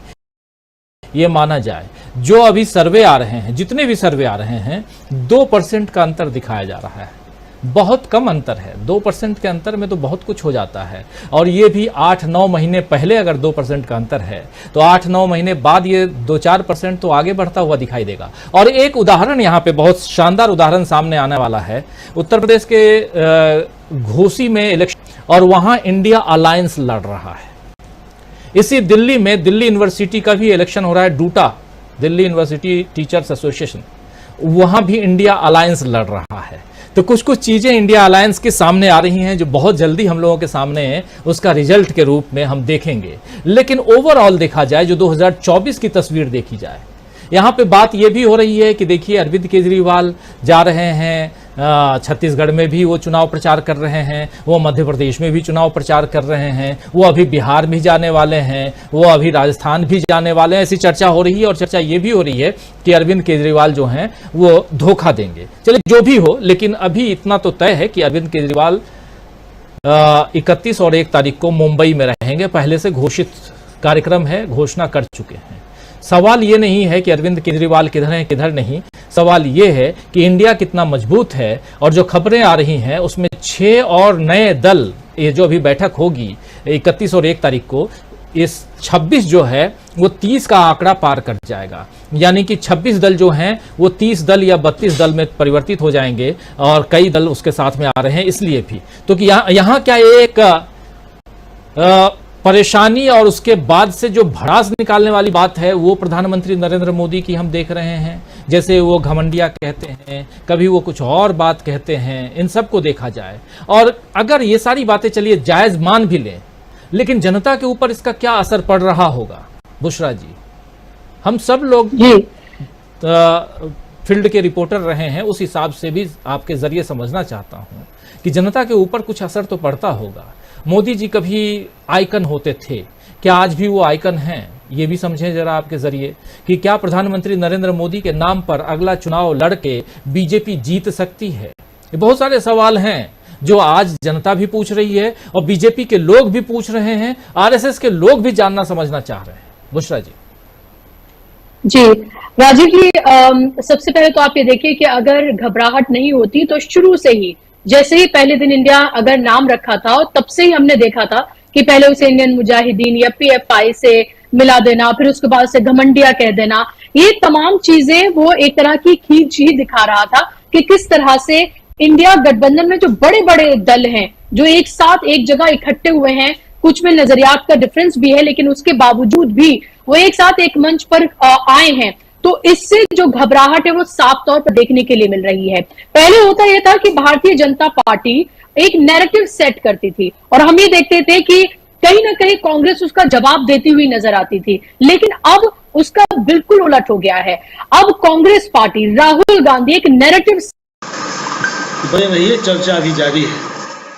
ये माना जाए जो अभी सर्वे आ रहे हैं, जितने भी सर्वे आ रहे हैं, 2% का अंतर दिखाया जा रहा है। बहुत कम अंतर है। 2% के अंतर में तो बहुत कुछ हो जाता है। और ये भी 8-9 महीने पहले अगर 2% का अंतर है तो 8-9 महीने बाद ये 2-4% तो आगे बढ़ता हुआ दिखाई देगा। और एक उदाहरण यहाँ पे बहुत शानदार उदाहरण सामने आने वाला है। उत्तर प्रदेश के घोसी में इलेक्शन और वहाँ इंडिया अलायंस लड़ रहा है। इसी दिल्ली में दिल्ली यूनिवर्सिटी का भी इलेक्शन हो रहा है, due to, Delhi university teachers association, वहाँ भी इंडिया अलायंस लड़ रहा है। तो कुछ कुछ चीज़ें इंडिया अलायंस के सामने आ रही हैं जो बहुत जल्दी हम लोगों के सामने उसका रिजल्ट के रूप में हम देखेंगे। लेकिन ओवरऑल देखा जाए, जो 2024 की तस्वीर देखी जाए, यहाँ पे बात ये भी हो रही है कि देखिए अरविंद केजरीवाल जा रहे हैं, छत्तीसगढ़ में भी वो चुनाव प्रचार कर रहे हैं, वो मध्य प्रदेश में भी चुनाव प्रचार कर रहे हैं, वो अभी बिहार भी जाने वाले हैं, वो अभी राजस्थान भी जाने वाले हैं। ऐसी चर्चा हो रही है और चर्चा ये भी हो रही है कि अरविंद केजरीवाल जो हैं वो धोखा देंगे। चलिए जो भी हो, लेकिन अभी इतना तो तय है कि अरविंद केजरीवाल 31 और 1 तारीख को मुंबई में रहेंगे। पहले से घोषित कार्यक्रम है, घोषणा कर चुके हैं। सवाल ये नहीं है कि अरविंद केजरीवाल किधर हैं किधर नहीं, सवाल ये है कि इंडिया कितना मजबूत है। और जो खबरें आ रही हैं उसमें 6 और नए दल, ये जो अभी बैठक होगी 31 और 1 तारीख को, इस 26 जो है वो 30 का आंकड़ा पार कर जाएगा। यानी कि 26 दल जो हैं वो 30 दल या 32 दल में परिवर्तित हो जाएंगे और कई दल उसके साथ में आ रहे हैं। इसलिए भी तो कि यहाँ क्या एक परेशानी और उसके बाद से जो भड़ास निकालने वाली बात है वो प्रधानमंत्री नरेंद्र मोदी की हम देख रहे हैं। जैसे वो घमंडिया कहते हैं, कभी वो कुछ और बात कहते हैं, इन सब को देखा जाए। और अगर ये सारी बातें चलिए जायज मान भी लें, लेकिन जनता के ऊपर इसका क्या असर पड़ रहा होगा बुशरा जी? हम सब लोग फील्ड के रिपोर्टर रहे हैं, उस हिसाब से भी आपके जरिए समझना चाहता हूं कि जनता के ऊपर कुछ असर तो पड़ता होगा। मोदी जी कभी आइकन होते थे, क्या आज भी वो आइकन हैं? ये भी समझें जरा आपके जरिए कि क्या प्रधानमंत्री नरेंद्र मोदी के नाम पर अगला चुनाव लड़के बीजेपी जीत सकती है? ये बहुत सारे सवाल हैं जो आज जनता भी पूछ रही है और बीजेपी के लोग भी पूछ रहे हैं, आरएसएस के लोग भी जानना समझना चाह रहे हैं। बुशरा जी। जी राजीव जी, सबसे पहले तो आप ये देखिए कि अगर घबराहट नहीं होती तो शुरू से ही, जैसे ही पहले दिन इंडिया अगर नाम रखा था और तब से ही हमने देखा था कि पहले उसे इंडियन मुजाहिदीन या पीएफआई से मिला देना, फिर उसके बाद से घमंडिया कह देना, ये तमाम चीजें वो एक तरह की खींच ही दिखा रहा था कि किस तरह से इंडिया गठबंधन में जो बड़े बड़े दल हैं जो एक साथ एक जगह इकट्ठे हुए हैं, कुछ में नजरियात का डिफरेंस भी है लेकिन उसके बावजूद भी वो एक साथ एक मंच पर आए हैं। तो इससे जो घबराहट है वो साफ तौर पर देखने के लिए मिल रही है। पहले होता यह था कि भारतीय जनता पार्टी एक नैरेटिव सेट करती थी और हम ये देखते थे कि कहीं ना कहीं कांग्रेस उसका जवाब देती हुई नजर आती थी, लेकिन अब उसका बिल्कुल उलट हो गया है। अब कांग्रेस पार्टी, राहुल गांधी एक नैरेटिव रही है, चर्चा अभी जारी है,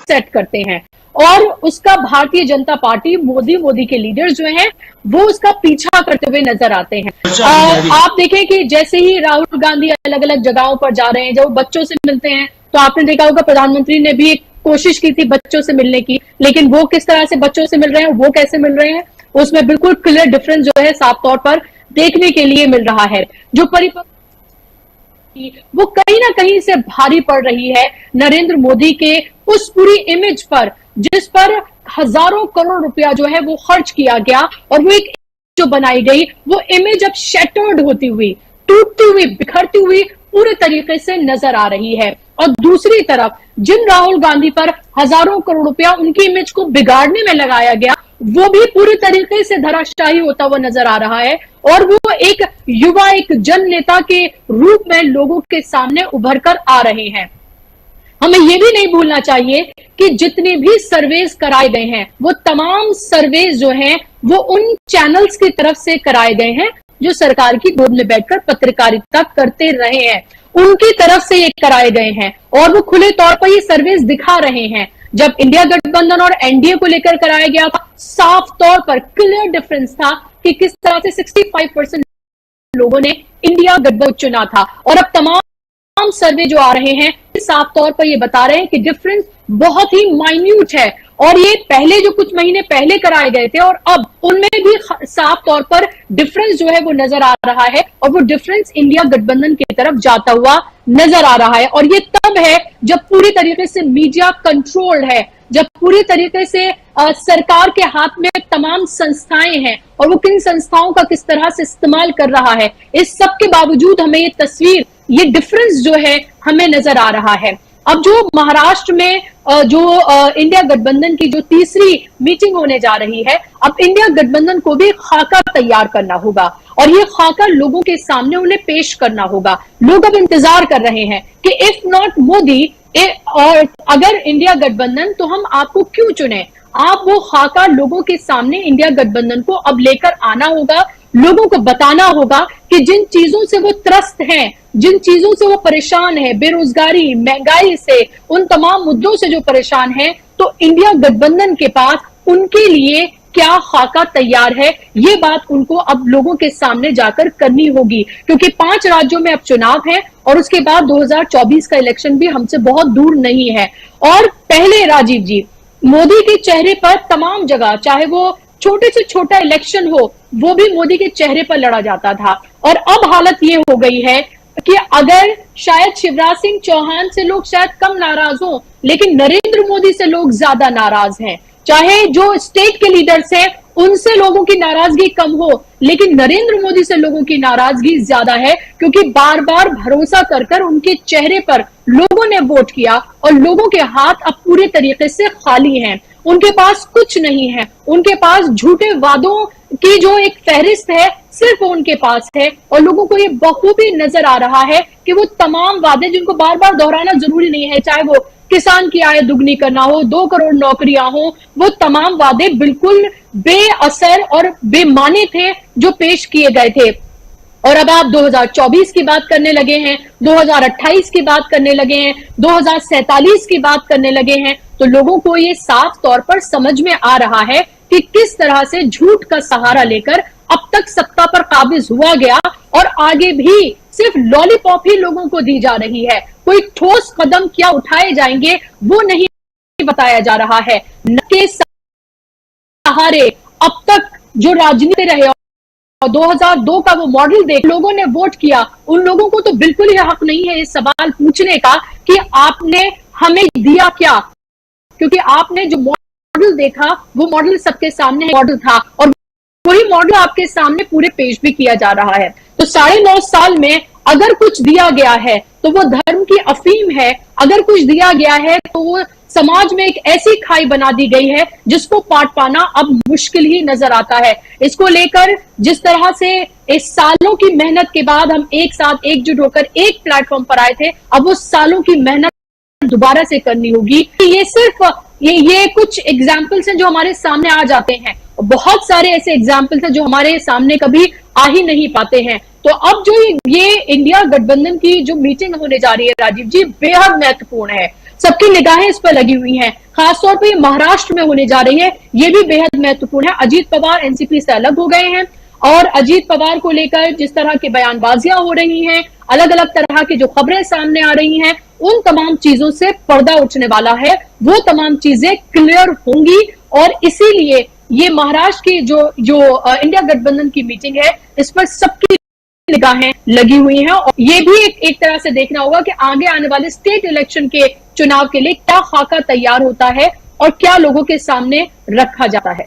सेट करते हैं और उसका भारतीय जनता पार्टी मोदी के लीडर्स जो हैं वो उसका पीछा करते हुए नजर आते हैं। आप देखें कि जैसे ही राहुल गांधी अलग अलग जगहों पर जा रहे हैं, जब बच्चों से मिलते हैं, तो आपने देखा होगा प्रधानमंत्री ने भी एक कोशिश की थी बच्चों से मिलने की, लेकिन वो किस तरह से बच्चों से मिल रहे हैं, वो कैसे मिल रहे हैं, उसमें बिल्कुल क्लियर डिफरेंस जो है साफ तौर पर देखने के लिए मिल रहा है। जो परिपक्व वो कहीं ना कहीं से भारी पड़ रही है नरेंद्र मोदी के उस पूरी इमेज पर, जिस पर हजारों करोड़ रुपया जो है वो खर्च किया गया, और वो एक जो बनाई गई वो इमेज अब शैटर्ड होती हुई, टूटती हुई, बिखरती हुई पूरे तरीके से नजर आ रही है। और दूसरी तरफ जिन राहुल गांधी पर हजारों करोड़ रुपया उनकी इमेज को बिगाड़ने में लगाया गया, वो भी पूरी तरीके से धराशायी होता हुआ नजर आ रहा है, और वो एक युवा, एक जन नेता के रूप में लोगों के सामने उभर कर आ रहे हैं। हमें यह भी नहीं भूलना चाहिए कि जितने भी सर्वेज कराए गए हैं वो तमाम सर्वेज जो हैं वो उन चैनल्स की तरफ से कराए गए हैं जो सरकार की गोद में बैठकर पत्रकारिता करते रहे हैं, उनकी तरफ से ये कराए गए हैं, और वो खुले तौर पर ये सर्वेज दिखा रहे हैं। जब इंडिया गठबंधन और एनडीए को लेकर कराया गया था, साफ तौर पर क्लियर डिफरेंस था कि किस तरह से 65% लोगों ने इंडिया गठबंधन चुना था, और अब तमाम सर्वे जो आ रहे हैं साफ तौर पर ये बता रहे हैं कि डिफरेंस बहुत ही माइन्यूट है, और ये पहले जो कुछ महीने पहले कराए गए थे और अब उनमें भी साफ तौर पर डिफरेंस जो है वो नजर आ रहा है, और वो डिफरेंस इंडिया गठबंधन की तरफ जाता हुआ नजर आ रहा है। और ये तब है जब पूरी तरीके से मीडिया कंट्रोल्ड है, जब पूरी तरीके से सरकार के हाथ में तमाम संस्थाएं हैं, और वो किन संस्थाओं का किस तरह से इस्तेमाल कर रहा है, इस सब के बावजूद हमें ये तस्वीर, ये डिफरेंस जो है हमें नजर आ रहा है। अब जो महाराष्ट्र में जो इंडिया गठबंधन की जो तीसरी मीटिंग होने जा रही है, अब इंडिया गठबंधन को भी खाका तैयार करना होगा, और ये खाका लोगों के सामने उन्हें पेश करना होगा। लोग अब इंतजार कर रहे हैं कि इफ नॉट मोदी और अगर इंडिया गठबंधन, तो हम आपको क्यों चुने। आप वो खाका लोगों के सामने इंडिया गठबंधन को अब लेकर आना होगा, लोगों को बताना होगा कि जिन चीजों से वो त्रस्त हैं, जिन चीजों से वो परेशान है, बेरोजगारी, महंगाई से, उन तमाम मुद्दों से जो परेशान है, तो इंडिया गठबंधन के पास उनके लिए क्या खाका तैयार है, ये बात उनको अब लोगों के सामने जाकर करनी होगी, क्योंकि 5 राज्यों में अब चुनाव है, और उसके बाद 2024 का इलेक्शन भी हमसे बहुत दूर नहीं है। और पहले राजीव जी, मोदी के चेहरे पर तमाम जगह, चाहे वो छोटे से छोटा इलेक्शन हो, वो भी मोदी के चेहरे पर लड़ा जाता था, और अब हालत ये हो गई है कि अगर शायद शिवराज सिंह चौहान से लोग शायद कम नाराज हों, लेकिन नरेंद्र मोदी से लोग ज्यादा नाराज हैं। चाहे जो स्टेट के लीडर्स हैं उनसे लोगों की नाराजगी कम हो, लेकिन नरेंद्र मोदी से लोगों की नाराजगी ज्यादा है, क्योंकि बार बार भरोसा कर कर उनके चेहरे पर लोगों ने वोट किया, और लोगों के हाथ अब पूरे तरीके से खाली हैं। उनके पास कुछ नहीं है, उनके पास झूठे वादों की जो एक फहरिस्त है सिर्फ उनके पास है, और लोगों को ये बखूबी नजर आ रहा है कि वो तमाम वादे, जिनको बार बार दोहराना जरूरी नहीं है, चाहे वो किसान की आय दुगनी करना हो, 2 करोड़ नौकरियां हो, वो तमाम वादे बिल्कुल बेअसर और बेमाने थे जो पेश किए गए थे। और अब आप 2024 की बात करने लगे हैं, 2028 की बात करने लगे हैं, 2047 की बात करने लगे हैं, तो लोगों को ये साफ तौर पर समझ में आ रहा है कि किस तरह से झूठ का सहारा लेकर अब तक सत्ता पर काबिज हुआ गया, और आगे भी सिर्फ लॉलीपॉप ही लोगों को दी जा रही है। कोई ठोस कदम क्या उठाए जाएंगे वो नहीं बताया जा रहा है। न के सहारे अब तक जो राजनीति रहे, और 2002 का वो मॉडल देख लोगों ने वोट किया, उन लोगों को तो बिल्कुल ही हक नहीं है इस सवाल पूछने का कि आपने हमें दिया क्या, क्योंकि आपने जो मॉडल देखा वो मॉडल सबके सामने मॉडल था, और वही मॉडल आपके सामने पूरे पेश भी किया जा रहा है। तो 9.5 साल में अगर कुछ दिया गया है तो वो धर्म की अफीम है, अगर कुछ दिया गया है तो वो समाज में एक ऐसी खाई बना दी गई है जिसको पाट पाना अब मुश्किल ही नजर आता है। इसको लेकर जिस तरह से इस सालों की मेहनत के बाद हम एक साथ एकजुट होकर एक प्लेटफॉर्म पर आए थे, अब वो सालों की मेहनत दोबारा से करनी होगी। ये सिर्फ ये कुछ एग्जाम्पल्स हैं जो हमारे सामने आ जाते हैं, बहुत सारे ऐसे एग्जाम्पल्स हैं जो हमारे सामने कभी आ ही नहीं पाते हैं। तो अब जो ये इंडिया गठबंधन की जो मीटिंग होने जा रही है राजीव जी, बेहद महत्वपूर्ण है। सबकी निगाहें इस पर लगी हुई हैं। खासतौर पर महाराष्ट्र में होने जा रही है, ये भी बेहद महत्वपूर्ण है। अजीत पवार एनसीपी से अलग हो गए हैं और अजीत पवार को लेकर जिस तरह की बयानबाजियां हो रही हैं, अलग अलग तरह की जो खबरें सामने आ रही हैं, उन तमाम चीजों से पर्दा उठने वाला है। वो तमाम चीजें क्लियर होंगी और इसीलिए ये महाराष्ट्र की जो इंडिया गठबंधन की मीटिंग है, इस पर सबकी निगाहें लगी हुई हैं। और ये भी एक तरह से देखना होगा कि आगे आने वाले स्टेट इलेक्शन के चुनाव के लिए क्या खाका तैयार होता है और क्या लोगों के सामने रखा जाता है।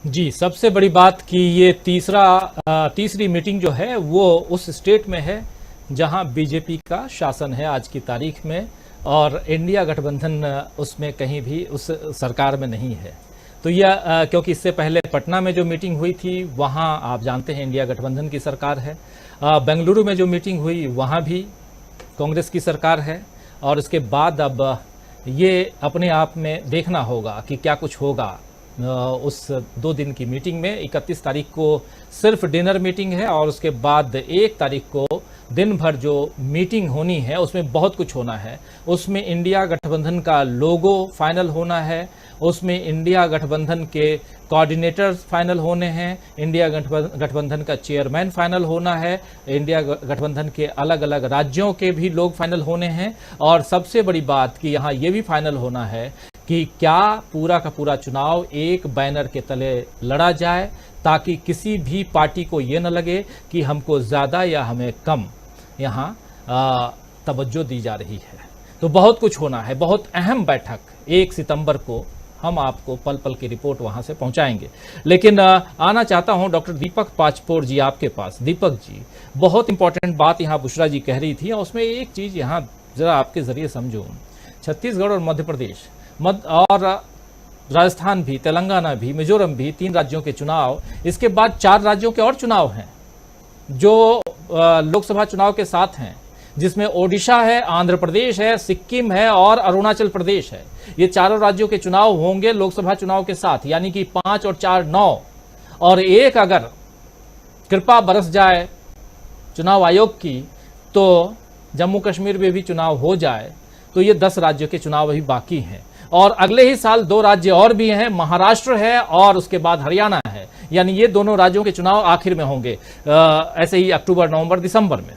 जी, सबसे बड़ी बात कि ये तीसरी मीटिंग जो है वो उस स्टेट में है जहां बीजेपी का शासन है आज की तारीख में, और इंडिया गठबंधन उसमें कहीं भी उस सरकार में नहीं है। तो यह क्योंकि इससे पहले पटना में जो मीटिंग हुई थी वहां आप जानते हैं इंडिया गठबंधन की सरकार है। बेंगलुरु में जो मीटिंग हुई वहां भी कांग्रेस की सरकार है। और इसके बाद अब ये अपने आप में देखना होगा कि क्या कुछ होगा उस 2 दिन की मीटिंग में। 31 तारीख को सिर्फ डिनर मीटिंग है और उसके बाद 1 तारीख को दिन भर जो मीटिंग होनी है उसमें बहुत कुछ होना है। उसमें इंडिया गठबंधन का लोगो फाइनल होना है, उसमें इंडिया गठबंधन के कोऑर्डिनेटर फाइनल होने हैं, इंडिया गठबंधन का चेयरमैन फाइनल होना है, इंडिया गठबंधन के अलग अलग राज्यों के भी लोग फाइनल होने हैं। और सबसे बड़ी बात कि यहाँ ये भी फाइनल होना है कि क्या पूरा का पूरा चुनाव एक बैनर के तले लड़ा जाए, ताकि किसी भी पार्टी को ये न लगे कि हमको ज़्यादा या हमें कम यहाँ तवज्जो दी जा रही है। तो बहुत कुछ होना है, बहुत अहम बैठक 1 सितंबर को हम आपको पल पल की रिपोर्ट वहां से पहुंचाएंगे। लेकिन आना चाहता हूं डॉक्टर दीपक पाचपोर जी आपके पास। दीपक जी, बहुत इंपॉर्टेंट बात यहां बुशरा जी कह रही थी और उसमें एक चीज़ यहाँ ज़रा आपके ज़रिए समझूं। छत्तीसगढ़ और मध्य प्रदेश और राजस्थान भी, तेलंगाना भी, मिजोरम भी, 3 राज्यों के चुनाव, इसके बाद 4 राज्यों के और चुनाव हैं जो लोकसभा चुनाव के साथ हैं, जिसमें ओडिशा है, आंध्र प्रदेश है, सिक्किम है और अरुणाचल प्रदेश है। ये चारों राज्यों के चुनाव होंगे लोकसभा चुनाव के साथ, यानी कि 5 और 4 9, और एक अगर कृपा बरस जाए चुनाव आयोग की तो जम्मू कश्मीर में भी चुनाव हो जाए तो ये 10 राज्यों के चुनाव अभी बाकी हैं। और अगले ही साल 2 राज्य और भी हैं, महाराष्ट्र है और उसके बाद हरियाणा है, यानी ये दोनों राज्यों के चुनाव आखिर में होंगे ऐसे ही अक्टूबर, नवंबर, दिसंबर में।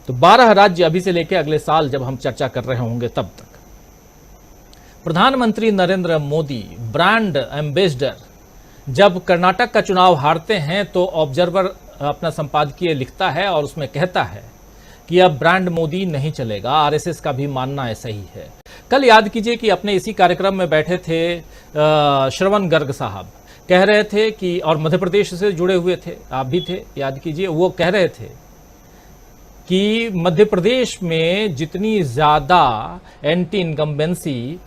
तो 12 राज्य अभी से लेकर अगले साल जब हम चर्चा कर रहे होंगे तब तक। प्रधानमंत्री नरेंद्र मोदी ब्रांड एम्बेसडर जब कर्नाटक का चुनाव हारते हैं तो ऑब्जर्वर अपना संपादकीय लिखता है और उसमें कहता है कि अब ब्रांड मोदी नहीं चलेगा। आरएसएस का भी मानना ऐसा ही है। कल याद कीजिए कि अपने इसी कार्यक्रम में बैठे थे श्रवण गर्ग साहब, कह रहे थे कि, और मध्य प्रदेश से जुड़े हुए थे, आप भी थे, याद कीजिए, वो कह रहे थे कि मध्य प्रदेश में जितनी ज्यादा एंटी इनकम्बेंसी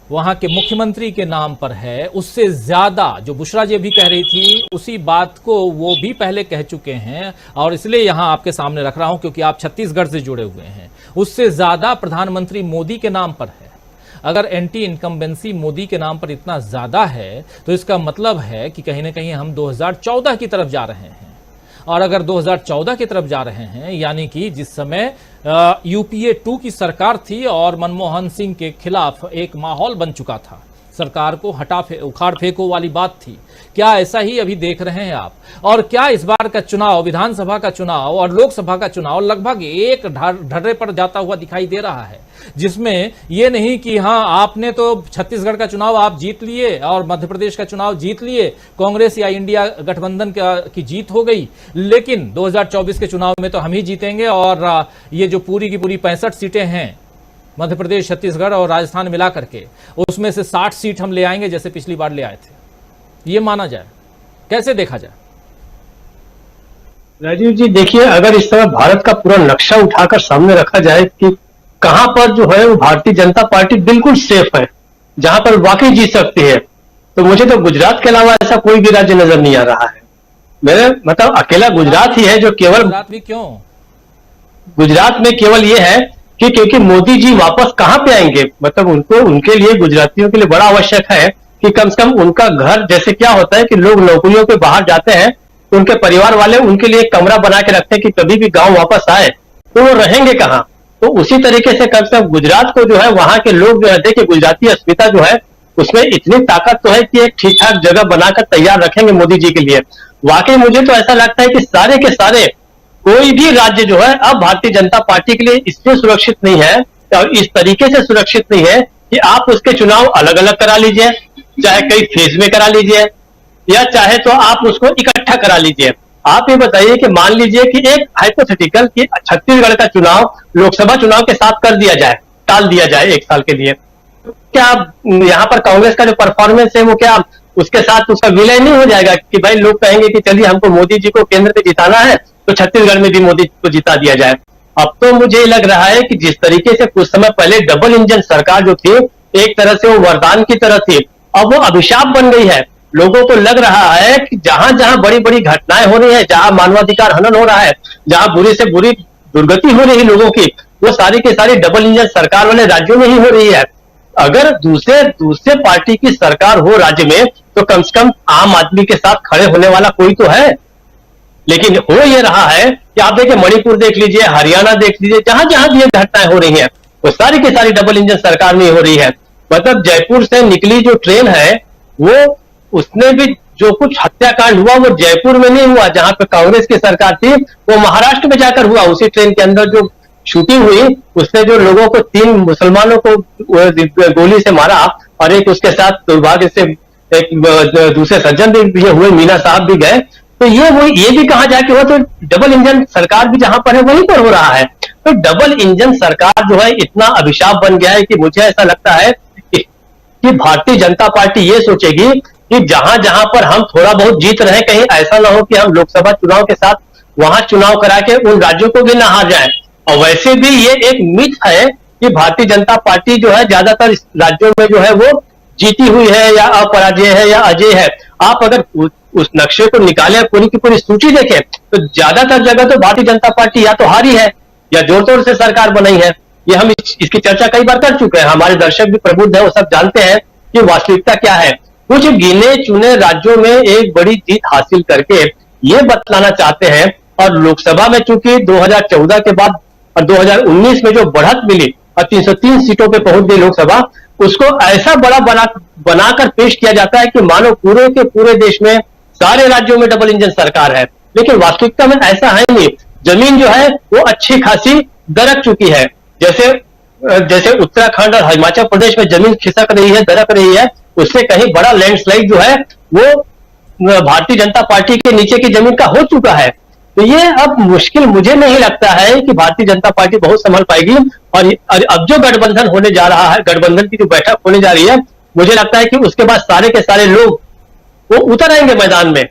वहां के मुख्यमंत्री के नाम पर है, उससे ज्यादा, जो बुशरा जी भी कह रही थी उसी बात को वो भी पहले कह चुके हैं और इसलिए यहां आपके सामने रख रहा हूं क्योंकि आप छत्तीसगढ़ से जुड़े हुए हैं, उससे ज्यादा प्रधानमंत्री मोदी के नाम पर है। अगर एंटी इनकम्बेंसी मोदी के नाम पर इतना ज्यादा है तो इसका मतलब है कि कहीं ना कहीं हम 2014 की तरफ जा रहे हैं। और अगर 2014 की तरफ जा रहे हैं, यानी कि जिस समय यूपीए 2 की सरकार थी और मनमोहन सिंह के खिलाफ एक माहौल बन चुका था, सरकार को उखाड़ फेंको वाली बात थी, क्या ऐसा ही अभी देख रहे हैं आप? और क्या इस बार का चुनाव, विधानसभा का चुनाव और लोकसभा का चुनाव लगभग एक ढर्रे पर जाता हुआ दिखाई दे रहा है, जिसमें यह नहीं कि हां आपने तो छत्तीसगढ़ का चुनाव आप जीत लिए और मध्य प्रदेश का चुनाव जीत लिए, कांग्रेस या इंडिया गठबंधन की जीत हो गई, लेकिन 2024 के चुनाव में तो हम ही जीतेंगे और ये जो पूरी की पूरी 65 सीटें हैं मध्य प्रदेश, छत्तीसगढ़ और राजस्थान मिला करके, उसमें से 60 सीट हम ले आएंगे जैसे पिछली बार ले आए थे। ये माना जाए, कैसे देखा जाए? राजीव जी देखिए, अगर इस तरह भारत का पूरा नक्शा उठाकर सामने रखा जाए कि कहां पर जो है वो भारतीय जनता पार्टी बिल्कुल सेफ है, जहां पर वाकई जीत सकती है, तो मुझे तो गुजरात के अलावा ऐसा कोई भी राज्य नजर नहीं आ रहा है। मेरे मतलब अकेला गुजरात ही है जो केवल, गुजरात भी क्यों, गुजरात में केवल ये है कि क्योंकि मोदी जी वापस कहां पे आएंगे, मतलब उनको, उनके लिए, गुजरातियों के लिए बड़ा आवश्यक है कि कम से कम उनका घर, जैसे क्या होता है कि लोग नौकरियों पे बाहर जाते हैं तो उनके परिवार वाले उनके लिए कमरा बना के रखते हैं कि कभी भी गांव वापस आए तो वो रहेंगे कहां। तो उसी तरीके से कम से कम गुजरात को जो है वहां के लोग जो है देखिए गुजराती अस्मिता जो है उसमें इतनी ताकत तो है कि एक ठीक ठाक जगह बनाकर तैयार रखेंगे मोदी जी के लिए। वाकई मुझे तो ऐसा लगता है कि सारे के सारे कोई भी राज्य जो है अब भारतीय जनता पार्टी के लिए इसलिए सुरक्षित नहीं है और इस तरीके से सुरक्षित नहीं है कि आप उसके चुनाव अलग अलग करा लीजिए, चाहे कई फेज में करा लीजिए या चाहे तो आप उसको इकट्ठा करा लीजिए। आप ये बताइए कि मान लीजिए कि एक हाइपोथेटिकल कि छत्तीसगढ़ का चुनाव लोकसभा चुनाव के साथ कर दिया जाए, टाल दिया जाए 1 साल के लिए, क्या यहाँ पर कांग्रेस का जो परफॉर्मेंस है वो क्या उसके साथ उसका विलय नहीं हो जाएगा कि भाई लोग कहेंगे कि चलिए हमको मोदी जी को केंद्र में जिताना है तो छत्तीसगढ़ में भी मोदी को जिता दिया जाए। अब तो मुझे लग रहा है कि जिस तरीके से कुछ समय पहले डबल इंजन सरकार जो थी एक तरह से वो वरदान की तरह थी, अब वो अभिशाप बन गई है। लोगों को लग रहा है कि जहां जहां बड़ी बड़ी घटनाएं हो रही है, जहां मानवाधिकार हनन हो रहा है, जहां बुरी से बुरी दुर्गति हो रही है लोगों की, वो सारी की सारी डबल इंजन सरकार वाले राज्यों में ही हो रही है। अगर दूसरे पार्टी की सरकार हो राज्य में तो कम से कम आम आदमी के साथ खड़े होने वाला कोई तो है, लेकिन हो ये रहा है कि आप देखिए मणिपुर देख लीजिए, हरियाणा देख लीजिए, जहां जहां भी ये घटनाएं हो रही हैं वो सारी की सारी डबल इंजन सरकार में हो रही है। मतलब जयपुर से निकली जो ट्रेन है वो उसने भी जो कुछ हत्याकांड हुआ वो जयपुर में नहीं हुआ, जहां पे कांग्रेस की सरकार थी वो महाराष्ट्र में जाकर हुआ। उसी ट्रेन के अंदर जो शूटिंग हुई उसने जो लोगों को 3 मुसलमानों को गोली से मारा और एक उसके साथ दुर्भाग्य से एक दूसरे सज्जन भी हुए, मीना साहब भी गए, तो ये भी कहा जाए कि वो तो डबल इंजन सरकार भी जहां पर है वहीं पर हो रहा है। तो डबल इंजन सरकार जो है इतना अभिशाप बन गया है कि मुझे ऐसा लगता है कि भारतीय जनता पार्टी ये सोचेगी कि जहां जहां पर हम थोड़ा बहुत जीत रहे कहीं ऐसा ना हो कि हम लोकसभा चुनाव के साथ वहां चुनाव करा के उन राज्यों को भी ना हार जाए। और वैसे भी ये एक मिथ है कि भारतीय जनता पार्टी जो है ज्यादातर राज्यों में जो है वो जीती हुई है या अपराजय है या अजय है। आप अगर उस नक्शे को निकाले पूरी की पूरी सूची देखें तो ज्यादातर जगह तो भारतीय जनता पार्टी या तो हारी है या जोर तोड़ से सरकार बनाई है। ये हम इसकी चर्चा कई बार कर चुके हैं, हमारे दर्शक भी प्रबुद्ध है, वो सब जानते हैं कि वास्तविकता क्या है। कुछ गिने चुने राज्यों में एक बड़ी जीत हासिल करके ये बतलाना चाहते हैं और लोकसभा में चूंकि 2014 के बाद और 2019 में जो बढ़त मिली और 303 सीटों पे पहुंच गई लोकसभा, उसको ऐसा बड़ा बनाकर पेश किया जाता है कि मानो पूरे के पूरे देश में सारे राज्यों में डबल इंजन सरकार है, लेकिन वास्तविकता में ऐसा है नहीं। जमीन जो है वो अच्छी खासी दरक चुकी है। जैसे उत्तराखंड और हिमाचल प्रदेश में जमीन खिसक रही है, दरक रही है, उससे कहीं बड़ा लैंडस्लाइड जो है वो भारतीय जनता पार्टी के नीचे की जमीन का हो चुका है। तो ये अब मुश्किल मुझे नहीं लगता है कि भारतीय जनता पार्टी बहुत संभल पाएगी। और अब जो गठबंधन होने जा रहा है, गठबंधन की जो बैठक होने जा रही है, मुझे लगता है कि उसके बाद सारे के सारे लोग वो उतर आएंगे मैदान में,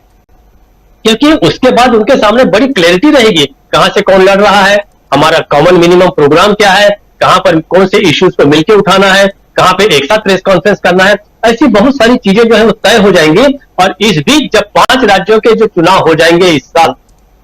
क्योंकि उसके बाद उनके सामने बड़ी क्लैरिटी रहेगी कहां से कौन लड़ रहा है, हमारा कॉमन मिनिमम प्रोग्राम क्या है, कहां पर कौन से इश्यूज को मिलकर उठाना है, कहां पे एक साथ प्रेस कॉन्फ्रेंस करना है। ऐसी बहुत सारी चीजें जो है वो तय हो जाएंगी। और इस बीच जब 5 राज्यों के जो चुनाव हो जाएंगे इस साल,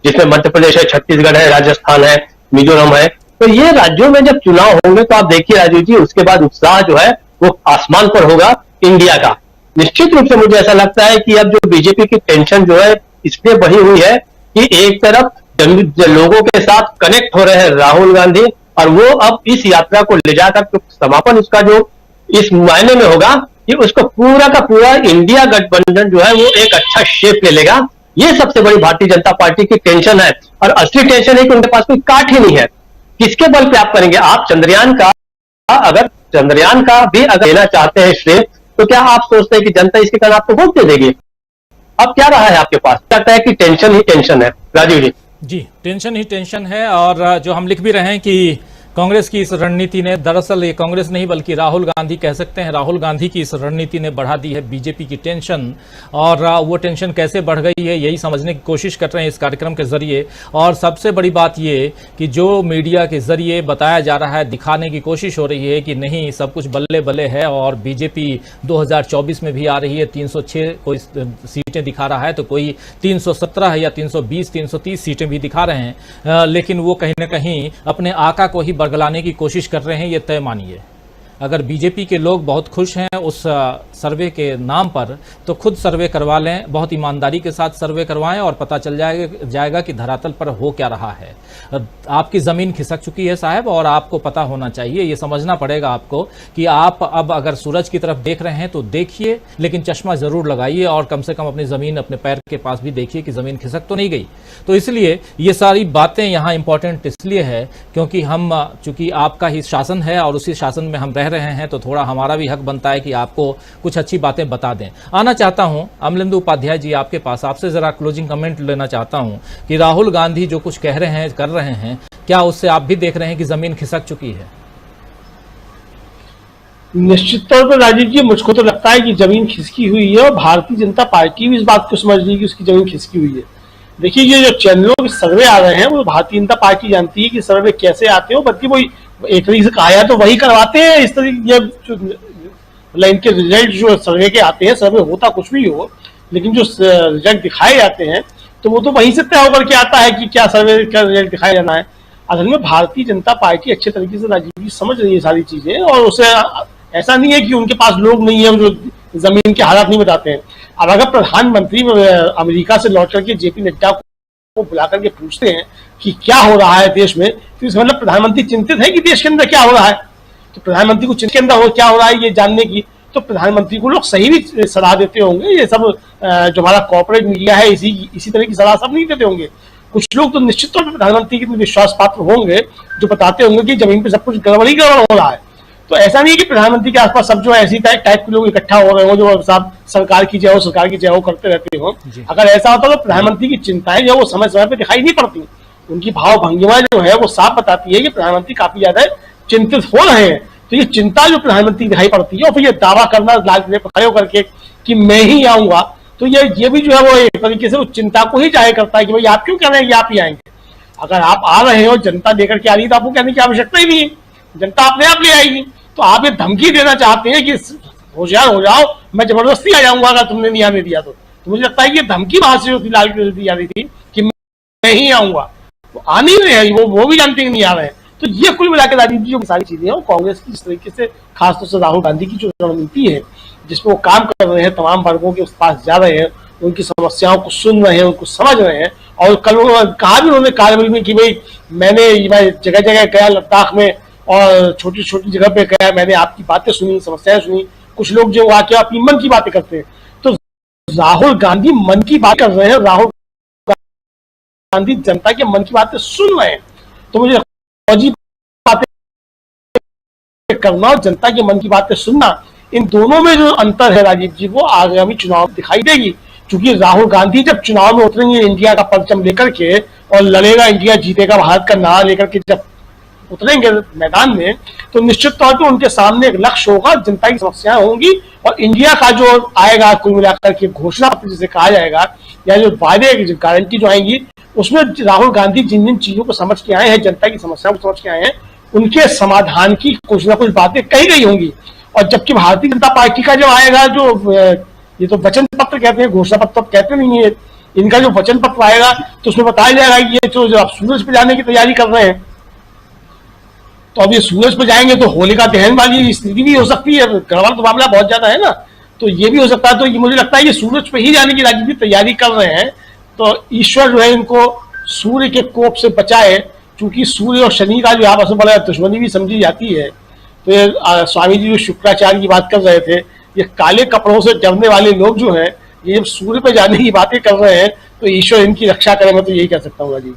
जिसमें मध्य प्रदेश है, छत्तीसगढ़ है, राजस्थान है, मिजोरम है, तो ये राज्यों में जब चुनाव होंगे तो आप देखिए राजीव जी, उसके बाद उत्साह जो है वो आसमान पर होगा इंडिया का। निश्चित रूप से मुझे ऐसा लगता है कि अब जो बीजेपी की टेंशन जो है इसलिए बढ़ी हुई है कि एक तरफ लोगों के साथ कनेक्ट हो रहे हैं राहुल गांधी, और वो अब इस यात्रा को ले जाकर तो समापन उसका जो इस मायने में होगा कि उसको पूरा का पूरा इंडिया गठबंधन जो है वो एक अच्छा शेप ले लेगा। ये सबसे बड़ी भारतीय जनता पार्टी की टेंशन है। और असली टेंशन है कि उनके पास कोई काठ ही नहीं है, किसके बल पे आप करेंगे। आप चंद्रयान का भी अगर लेना चाहते हैं श्रेय, तो क्या आप सोचते हैं कि जनता इसके कारण आपको वोट दे देगी? अब क्या रहा है आपके पास? लगता है कि टेंशन ही टेंशन है। राजीव जी, टेंशन ही टेंशन है। और जो हम लिख भी रहे हैं कि कांग्रेस की इस रणनीति ने, दरअसल ये कांग्रेस नहीं बल्कि राहुल गांधी कह सकते हैं, राहुल गांधी की इस रणनीति ने बढ़ा दी है बीजेपी की टेंशन। और वो टेंशन कैसे बढ़ गई है यही समझने की कोशिश कर रहे हैं इस कार्यक्रम के जरिए। और सबसे बड़ी बात ये कि जो मीडिया के जरिए बताया जा रहा है, दिखाने की कोशिश हो रही है कि नहीं सब कुछ बल्ले बल्ले है और बीजेपी 2024 में भी आ रही है, 306 कोई सीटें दिखा रहा है तो कोई 317 या 320 330 सीटें भी दिखा रहे हैं, लेकिन वो कहीं ना कहीं अपने आका को ही बरगलाने की कोशिश कर रहे हैं, ये तय मानिए। अगर बीजेपी के लोग बहुत खुश हैं उस सर्वे के नाम पर, तो खुद सर्वे करवा लें, बहुत ईमानदारी के साथ सर्वे करवाएं और पता चल जाएगा कि धरातल पर हो क्या रहा है। आपकी ज़मीन खिसक चुकी है साहब, और आपको पता होना चाहिए, ये समझना पड़ेगा आपको कि आप अब अगर सूरज की तरफ देख रहे हैं तो देखिए, लेकिन चश्मा ज़रूर लगाइए और कम से कम अपनी ज़मीन अपने पैर के पास भी देखिए कि ज़मीन खिसक तो नहीं गई। तो इसलिए ये सारी बातें यहाँ इंपॉर्टेंट इसलिए है क्योंकि हम, चूंकि आपका ही शासन है और उसी शासन में हम रह रहे हैं, तो थोड़ा हमारा भी हक बनता है कि आपको कुछ अच्छी बातें बता दें। आना चाहता हूं अमलेंदु उपाध्याय जी आपके पास, आपसे जरा क्लोजिंग कमेंट लेना चाहता हूं कि राहुल गांधी जो कुछ कह रहे हैं, कर रहे हैं, क्या उससे आप भी देख रहे हैं कि जमीन खिसक चुकी है? निश्चित तौर पर राजीव जी, मुझको तो लगता है कि जमीन खिसकी हुई है और भारतीय जनता पार्टी भी इस बात को समझ रही है कि उसकी जमीन खिसकी हुई है। देखिए, ये जो चैनलों के सर्वे आ रहे हैं वो भारतीय जनता पार्टी जानती है कि सर्वे कैसे आते हो, बल्कि वो एक तरीके से कहा जाए तो वही करवाते हैं। इस तरीके मतलब इनके रिजल्ट जो सर्वे के आते हैं, सर्वे होता कुछ भी हो, लेकिन जो रिजल्ट दिखाए जाते हैं तो वो तो वहीं से तय होकर के आता है कि क्या सर्वे का रिजल्ट दिखाया जाना है। असल में भारतीय जनता पार्टी अच्छे तरीके से राजीव जी समझ रही है सारी चीजें, और उसे ऐसा नहीं है कि उनके पास लोग नहीं है जो जमीन के हालात नहीं बताते हैं। अब अगर प्रधानमंत्री अमेरिका से लौट करके जेपी नड्डा को बुला करके पूछते हैं कि क्या हो रहा है देश में, तो इसका मतलब प्रधानमंत्री चिंतित है कि देश के अंदर क्या हो रहा है। तो प्रधानमंत्री को चिंता के अंदर क्या हो रहा है ये जानने की, तो प्रधानमंत्री को लोग सही भी सलाह देते होंगे। ये सब जो हमारा कॉर्पोरेट मीडिया है इसी तरह की सलाह सब नहीं देते होंगे। कुछ लोग तो निश्चित तौर पर प्रधानमंत्री के विश्वास पात्र होंगे जो बताते होंगे कि जमीन पे सब कुछ गड़बड़ हो रहा है। तो ऐसा नहीं है कि प्रधानमंत्री के आसपास सब जो है ऐसी टाइप के लोग इकट्ठा हो रहे हो जो साहब सरकार की जय हो करते रहते हो। अगर ऐसा होता तो प्रधानमंत्री की चिंताएं जो वो समय समय पे दिखाई नहीं पड़ती। उनकी भाव भंगिमा जो है वो साफ बताती है कि प्रधानमंत्री काफी ज्यादा चिंतित हो रहे हैं। तो ये चिंता जो प्रधानमंत्री दिखाई पड़ती है, और फिर ये दावा करना लाल किले पर खड़े होकर के कि मैं ही आऊंगा, तो ये भी जो है वो एक तरीके से उस चिंता को ही जाहिर करता है कि भाई आप क्यों कह रहे हैं कि आप ही आएंगे। अगर आप आ रहे हो, जनता लेकर के आ रही है, तो आपको कहने की आवश्यकता ही नहीं है, जनता अपने आप ले आएगी। तो आप ये धमकी देना चाहते हैं कि होशियार हो जाओ, मैं जबरदस्ती आ जाऊंगा अगर तुमने नहीं आने दिया तो मुझे लगता है कि ये धमकी वहां से होती लाल किले दी जा रही थी कि मैं ही आऊंगा, तो आ नहीं रहे हैं, वो भी जानते हैं नहीं आ रहे हैं। तो ये कुल मिलाकर राजीव जी जो सारी चीजें हैं, कांग्रेस की इस तरीके से खासतौर से राहुल गांधी की जो रणनीति है जिसपे वो काम कर रहे हैं, तमाम वर्गों के पास जा रहे हैं, उनकी समस्याओं को सुन रहे हैं, उनको समझ रहे हैं। और कल कहा भी उन्होंने कार्यबल में कि भाई मैं जगह जगह गया, लद्दाख में और छोटी छोटी जगह पे गया, मैंने आपकी बातें सुनी, समस्याएं सुनी। कुछ लोग जो आके अपनी मन की बातें करते हैं, तो राहुल गांधी मन की बात कर रहे हैं, राहुल गांधी जनता के मन की बातें सुन रहे हैं। तो मुझे फौजी बातें करना और जनता के मन की बातें सुनना, इन दोनों में जो अंतर है राजीव जी, वो आगामी चुनाव दिखाई देगी। क्योंकि राहुल गांधी जब चुनाव में उतरेंगे इंडिया का परचम लेकर के और लड़ेगा, इंडिया जीतेगा भारत का नारा लेकर के जब उतरेंगे मैदान में, तो निश्चित तौर पर उनके सामने एक लक्ष्य होगा, जनता की समस्याएं होंगी और इंडिया का जो आएगा कुल मिलाकर के घोषणा पत्र जिसे कहा जाएगा, या जो वादे गारंटी जो आएंगी, उसमें राहुल गांधी जिन जिन चीजों को समझ के आए हैं, जनता की समस्याओं को समझ के आए हैं, उनके समाधान की कुछ ना कुछ बातें कही गई होंगी। और जबकि भारतीय जनता पार्टी का जो आएगा, जो ये तो वचन पत्र कहते हैं, घोषणा पत्र कहते नहीं है, इनका जो वचन पत्र आएगा तो उसमें बताया जाएगा कि ये जो आप सूरज पे जाने की तैयारी कर रहे हैं, तो अब ये सूरज पे जाएंगे तो होलिका दहन वाली स्थिति भी हो सकती है, गड़बड़ तो मामला बहुत ज्यादा है ना, तो ये भी हो सकता है। तो ये मुझे लगता है ये सूरज पे ही जाने की राज्य की तैयारी कर रहे हैं। तो ईश्वर जो है इनको सूर्य के कोप से बचाए, क्योंकि सूर्य और शनि का जो आपस में बड़ा दुश्मनी भी समझी जाती है। तो ये स्वामी जी जो शुक्राचार्य की बात कर रहे थे, ये काले कपड़ों से डरने वाले लोग जो हैं, ये जब सूर्य पे जाने की बातें कर रहे हैं, तो ईश्वर इनकी रक्षा करे, मैं तो यही कह सकता हूँ राजीव।